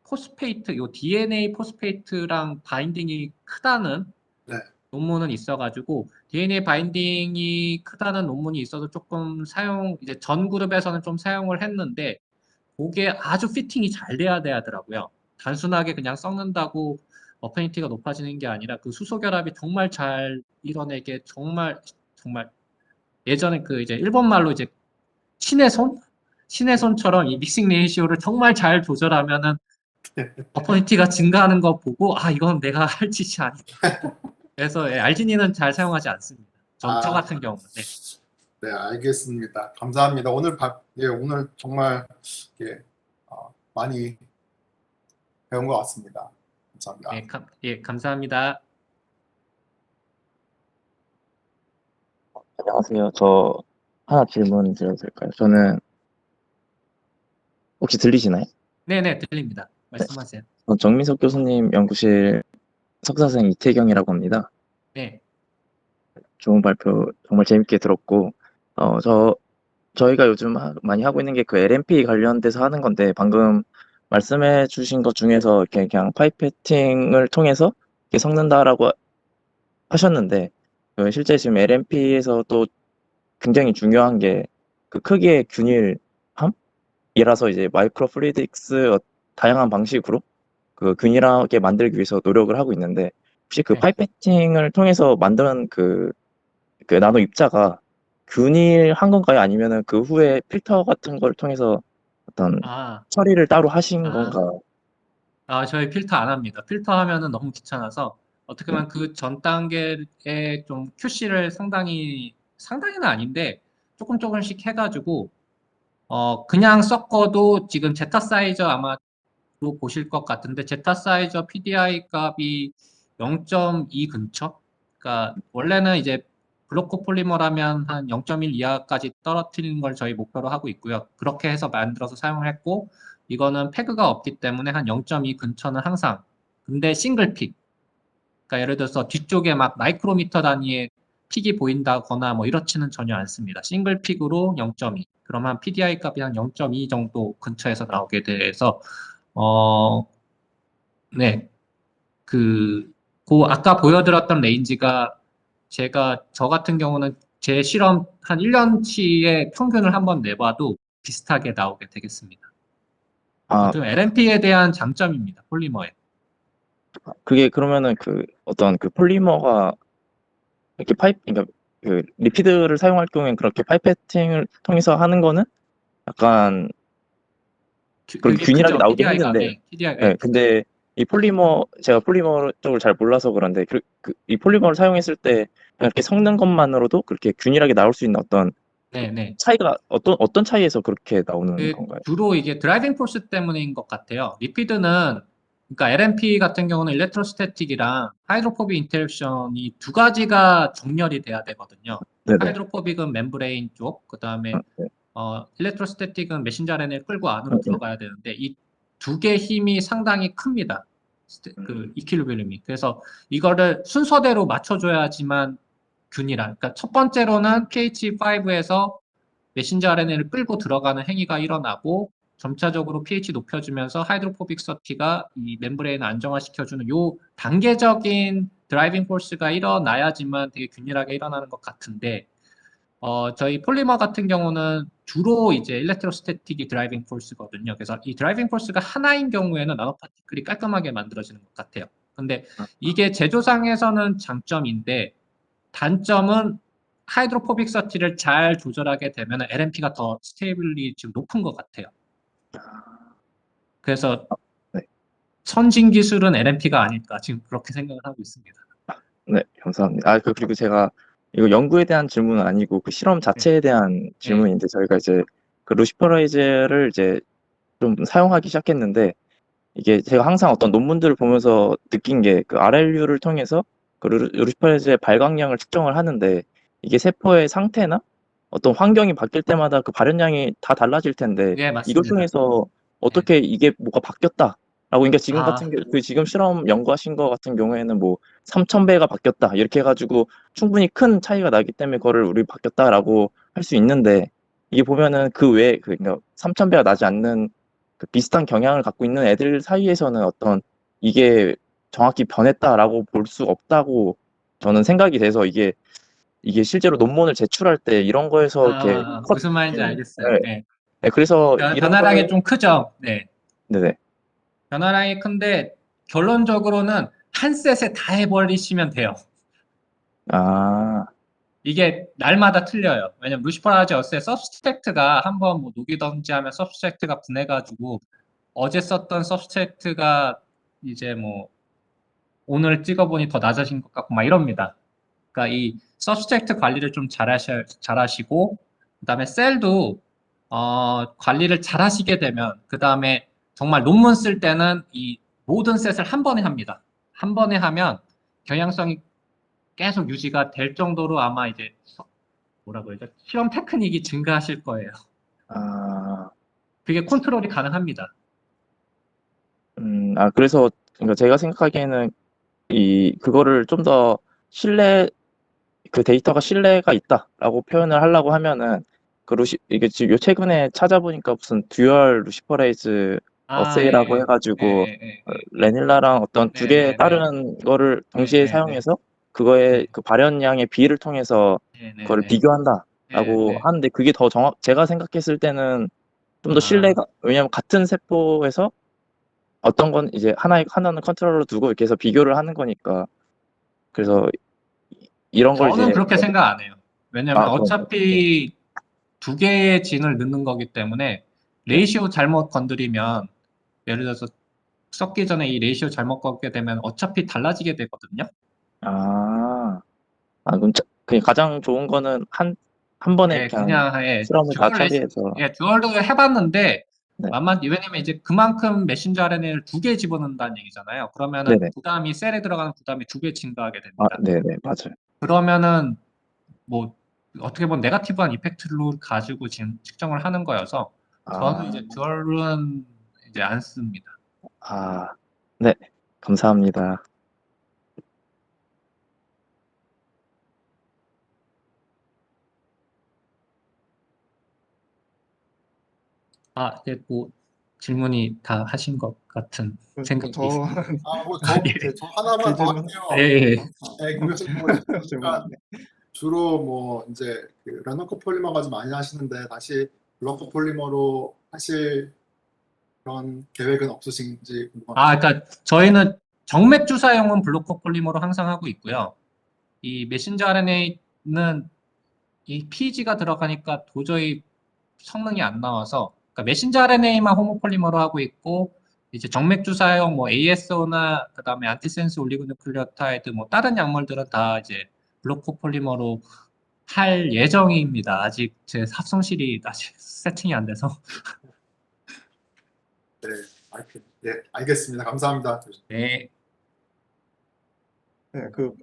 포스페이트, 요 DNA 포스페이트랑 바인딩이 크다는 네. 논문은 있어가지고 DNA 바인딩이 크다는 논문이 있어서 조금 이제 전 그룹에서는 좀 사용을 했는데 그게 아주 피팅이 잘 돼야 되더라고요. 단순하게 그냥 썩는다고 어페니티가 높아지는 게 아니라 그 수소 결합이 정말 잘 이뤄내게 정말 예전에 그 이제 일본 말로 이제 신의 손? 신의 손처럼 이 믹싱 레이시오를 정말 잘 조절하면은 버퍼니티가 증가하는 거 보고 아 이건 내가 할 짓이 아니다. 그래서 예, 알지니는 잘 사용하지 않습니다. 저 아, 같은 경우는. 네. 네, 알겠습니다. 감사합니다. 예, 오늘 정말 예, 많이 배운 것 같습니다. 감사합니다. 예, 감사합니다. 안녕하세요. 저 하나 질문 드려도 될까요? 저는 혹시 들리시나요? 네네, 들립니다. 말씀하세요. 정민석 교수님 연구실 석사생 이태경이라고 합니다. 네, 좋은 발표 정말 재밌게 들었고, 저희가 요즘 많이 하고 있는 게 그 LNP 관련돼서 하는 건데, 방금 말씀해 주신 것 중에서 이렇게 그냥 파이페팅을 통해서 이렇게 섞는다라고 하셨는데, 실제 지금 LNP에서 또 굉장히 중요한 게 그 크기의 균일함? 이라서 이제 마이크로 플루이딕스 다양한 방식으로 그 균일하게 만들기 위해서 노력을 하고 있는데, 혹시 그 네. 파이페팅을 통해서 만든 그 나노 입자가 균일한 건가요? 아니면은 그 후에 필터 같은 걸 통해서 어떤 아, 처리를 따로 하신 아, 건가요? 저희 필터 안 합니다. 필터 하면은 너무 귀찮아서 어떻게 네. 보면 그 전 단계에 좀 QC를 상당히는 아닌데 조금씩 해가지고 그냥 섞어도 지금 제타 사이저 아마 로 보실 것 같은데 제타 사이저 PDI 값이 0.2 근처? 그러니까 원래는 이제 블로코 폴리머라면 한 0.1 이하까지 떨어뜨리는 걸 저희 목표로 하고 있고요. 그렇게 해서 만들어서 사용을 했고 이거는 패그가 없기 때문에 한 0.2 근처는 항상 근데 싱글 픽 그러니까 예를 들어서 뒤쪽에 막 마이크로미터 단위의 픽이 보인다거나 뭐 이렇지는 전혀 않습니다. 싱글 픽으로 0.2 그러면 PDI 값이 한 0.2 정도 근처에서 나오게 돼서 어, 네. 아까 보여드렸던 레인지가 저 같은 경우는 제 실험 한 1년치의 평균을 한번 내봐도 비슷하게 나오게 되겠습니다. 아, 좀 LNP에 대한 장점입니다. 폴리머에. 그게 그러면은 그 어떤 그 폴리머가 이렇게 그러니까 그 리피드를 사용할 경우엔 그렇게 파이페팅을 통해서 하는 거는 약간 그렇게 그게 균일하게 크죠. 나오기 PDI가. 힘든데, 예, PDI가. 네, 근데 이 폴리머, 제가 폴리머 쪽을 잘 몰라서 그런데 이 폴리머를 사용했을 때 그냥 이렇게 섞는 것만으로도 그렇게 균일하게 나올 수 있는 어떤 네, 네. 차이가 어떤 차이에서 그렇게 나오는 건가요? 주로 이게 드라이빙 포스 때문인 것 같아요. 리피드는 그러니까 LNP 같은 경우는 일렉트로스태틱이랑 하이드로포빅 인터랙션이 두 가지가 정렬이 돼야 되거든요. 네네. 하이드로포빅은 멤브레인 쪽, 그다음에 네. 일렉트로스태틱은 메신저 RNA를 끌고 안으로 네. 들어가야 되는데 이 두 개 힘이 상당히 큽니다. 그 음. 이퀄리브리움이. 그래서 이거를 순서대로 맞춰줘야지만 균이라. 그러니까 첫 번째로는 pH5에서 메신저 RNA를 끌고 들어가는 행위가 일어나고 점차적으로 pH 높여주면서 하이드로포빅 서티가 이 멤브레인을 안정화시켜주는 요 단계적인 드라이빙 포스가 일어나야지만 되게 균일하게 일어나는 것 같은데 저희 폴리머 같은 경우는 주로 이제 일렉트로스태틱이 드라이빙 포스거든요. 그래서 이 드라이빙 포스가 하나인 경우에는 나노파티클이 깔끔하게 만들어지는 것 같아요. 근데 이게 제조상에서는 장점인데 단점은 하이드로포빅 서티를 잘 조절하게 되면 LNP가 더 스테이블리 지금 높은 것 같아요. 그래서 네. 선진 기술은 LNP가 아닐까 지금 그렇게 생각을 하고 있습니다. 네, 감사합니다. 그리고 제가 이거 연구에 대한 질문은 아니고 그 실험 자체에 대한 질문인데, 저희가 이제 그 루시퍼라이즈를 이제 좀 사용하기 시작했는데, 이게 제가 항상 어떤 논문들을 보면서 느낀 게 그 RLU를 통해서 그 루시퍼라이즈의 발광량을 측정을 하는데, 이게 세포의 상태나 어떤 환경이 바뀔 때마다 그 발현량이 다 달라질 텐데, 네, 이걸 맞습니다. 통해서 네. 어떻게 이게 뭐가 바뀌었다라고, 그러니까 지금 아, 지금 실험 연구하신 거 같은 경우에는 뭐 3,000배가 바뀌었다 이렇게 해가지고 충분히 큰 차이가 나기 때문에 그거를 우리 바뀌었다라고 할 수 있는데, 이게 보면은 그 외에 그러니까 3,000배가 나지 않는 그 비슷한 경향을 갖고 있는 애들 사이에서는 어떤 이게 정확히 변했다라고 볼 수 없다고 저는 생각이 돼서, 이게 실제로 논문을 제출할 때 이런 거에서 이렇게 무슨 말인지 알겠어요. 네, 네. 네, 그래서 이런 변화량이 거에 좀 크죠. 네. 네네. 변화량이 큰데 결론적으로는 한 셋에 다 해버리시면 돼요. 아, 이게 날마다 틀려요. 왜냐면 루시퍼라지 어스의 서브스트랙트가 한번 뭐 녹이던지 하면 서브스트랙트가 분해가지고 어제 썼던 서브스트랙트가 이제 뭐 오늘 찍어보니 더 낮아진 것 같고 막 이럽니다. 그러니까 이 서브스트랙트 관리를 좀 잘하시고 그다음에 셀도 관리를 잘하시게 되면 그다음에 정말 논문 쓸 때는 이 모든 셋을 한 번에 합니다. 한 번에 하면 경향성이 계속 유지가 될 정도로 아마 이제 뭐라 그러죠? 실험 테크닉이 증가하실 거예요. 아, 그게 컨트롤이 가능합니다. 그래서 그러니까 제가 생각하기에는 그거를 좀 더 그 데이터가 신뢰가 있다라고 표현을 하려고 하면은 이게 지금 요 최근에 찾아보니까 무슨 듀얼 루시퍼레이즈 아, 예, 어세이라고 예. 예, 해가지고 예, 예, 예. 레닐라랑 어떤 두 네, 개의 네, 네. 다른 거를 네, 동시에 네, 네. 사용해서 그거의 네, 그 발현량의 비를 통해서 네, 네, 그거를 네. 네, 비교한다라고 네. 하는데 그게 더 제가 생각했을 때는 좀 더 아, 왜냐면 같은 세포에서 어떤 건 이제 하나는 컨트롤러 두고 이렇게 해서 비교를 하는 거니까 그래서 이런 걸 저는 이제 그렇게 생각 안 해요. 왜냐면 그럼 네. 어차피 두 개의 진을 넣는 거기 때문에 네. 레이시오 잘못 건드리면 예를 들어서 섞기 전에 이 레이시오 잘못 걷게 되면 어차피 달라지게 되거든요. 아, 그럼 그냥 가장 좋은 거는 한 번에 예, 그냥 그냥 실험을 다 처리해서 듀얼도 해봤는데 네. 왜냐면 이제 그만큼 메신저 RNA를 두 개 집어넣는다는 얘기잖아요. 그러면은 네네. 부담이 셀에 들어가는 부담이 두 배 증가하게 아, 됩니다. 네네, 맞아요. 그러면은 뭐 어떻게 보면 네거티브한 이펙트를 가지고 지금 측정을 하는 거여서 저는 아, 이제 듀얼은 이제 안 씁니다. 아, 네, 감사합니다. 이제 뭐 질문이 다 하신 것 같은 생각이. 저 저 하나만 더 예, 할게요. 예, 예. 네, 그래서 뭐 질문. 보니까 주로 뭐 이제 그 르노코 폴리머 가지고 많이 하시는데 다시 블로코 폴리머로 하실 그런 계획은 없으신지 궁금합니다. 그러니까 저희는 정맥 주사용은 블로커 폴리머로 항상 하고 있고요. 이 메신저 RNA는 이 PG가 들어가니까 도저히 성능이 안 나와서 그러니까 메신저 RNA만 호모폴리머로 하고 있고 이제 정맥 주사용 뭐 ASO나 그다음에 안티센스 올리고누클레오타이드 뭐 다른 약물들은 다 이제 블로커 폴리머로 할 예정입니다. 아직 제 합성실이 아직 세팅이 안 돼서. 네, 네, 알겠습니다. 감사합니다. 네. 네, 그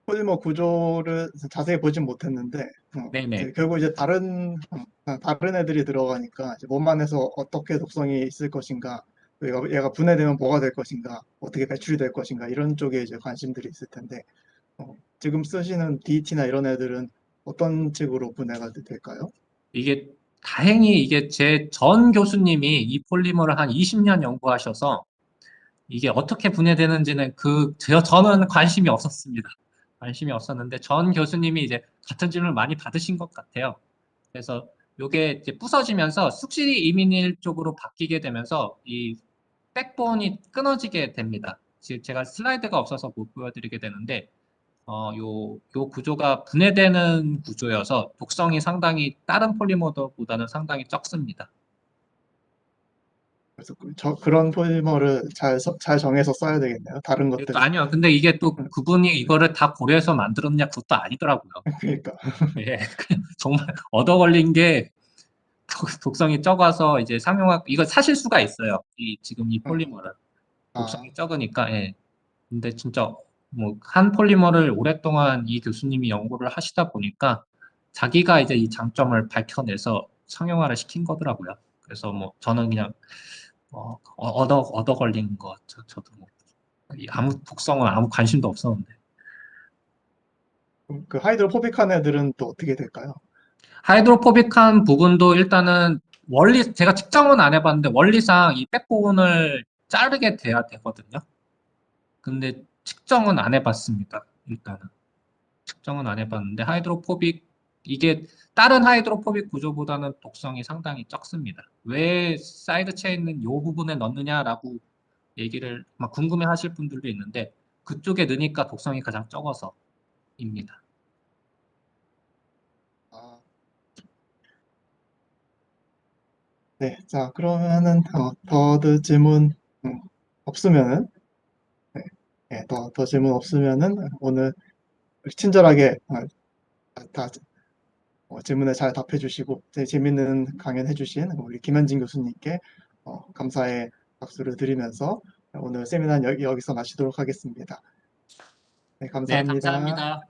폴리머 구조를 자세히 보진 못했는데 네네. 결국 이제 다른 애들이 들어가니까 이제 몸 안에서 어떻게 독성이 있을 것인가, 또 얘가 분해되면 뭐가 될 것인가, 어떻게 배출이 될 것인가 이런 쪽에 이제 관심들이 있을 텐데 지금 쓰시는 DET나 이런 애들은 어떤 식으로 분해가 될까요? 이게 다행히 이게 제 전 교수님이 이 폴리머를 한 20년 연구하셔서 이게 어떻게 분해되는지는 저는 관심이 없었습니다. 관심이 없었는데 전 교수님이 이제 같은 질문을 많이 받으신 것 같아요. 그래서 이게 이제 부서지면서 숙시 이민일 쪽으로 바뀌게 되면서 이 백본이 끊어지게 됩니다. 지금 제가 슬라이드가 없어서 못 보여드리게 되는데 요 구조가 분해되는 구조여서 독성이 상당히 다른 폴리머보다는 상당히 적습니다. 그래서 그런 폴리머를 잘 정해서 써야 되겠네요. 다른 또 것들은. 아니요. 근데 이게 또 그분이 이거를 다 고려해서 만들었냐 그것도 아니더라고요. 그러니까. 예, 그냥 정말 얻어 걸린 게 독성이 적어서 이제 이거 사실 수가 있어요. 지금 이 폴리머는 아, 독성이 적으니까 예. 근데 진짜 뭐 한 폴리머를 오랫동안 이 교수님이 연구를 하시다 보니까 자기가 이제 이 장점을 밝혀내서 상용화를 시킨 거더라고요. 그래서 뭐 저는 그냥 얻어 걸린 거 저도 뭐 아무 독성은 아무 관심도 없었는데 그럼 그 하이드로포빅한 애들은 또 어떻게 될까요? 하이드로포빅한 부분도 일단은 제가 측정은 안 해봤는데 원리상 이 백본을 자르게 돼야 되거든요. 근데 측정은 안 해봤습니다. 일단은. 측정은 안 해봤는데 이게 다른 하이드로포빅 구조보다는 독성이 상당히 적습니다. 왜 사이드 체인은 이 부분에 넣느냐라고 얘기를 막 궁금해 하실 분들도 있는데 그쪽에 넣으니까 독성이 가장 적어서입니다. 네, 자, 그러면은 더 질문 없으면은 네, 네, 더 질문 없으면은 오늘 친절하게 다 질문에 잘 답해 주시고 재밌는 강연 해주신 우리 김현진 교수님께 감사의 박수를 드리면서 오늘 세미나는 여기서 마치도록 하겠습니다. 네, 네, 감사합니다. 감사합니다.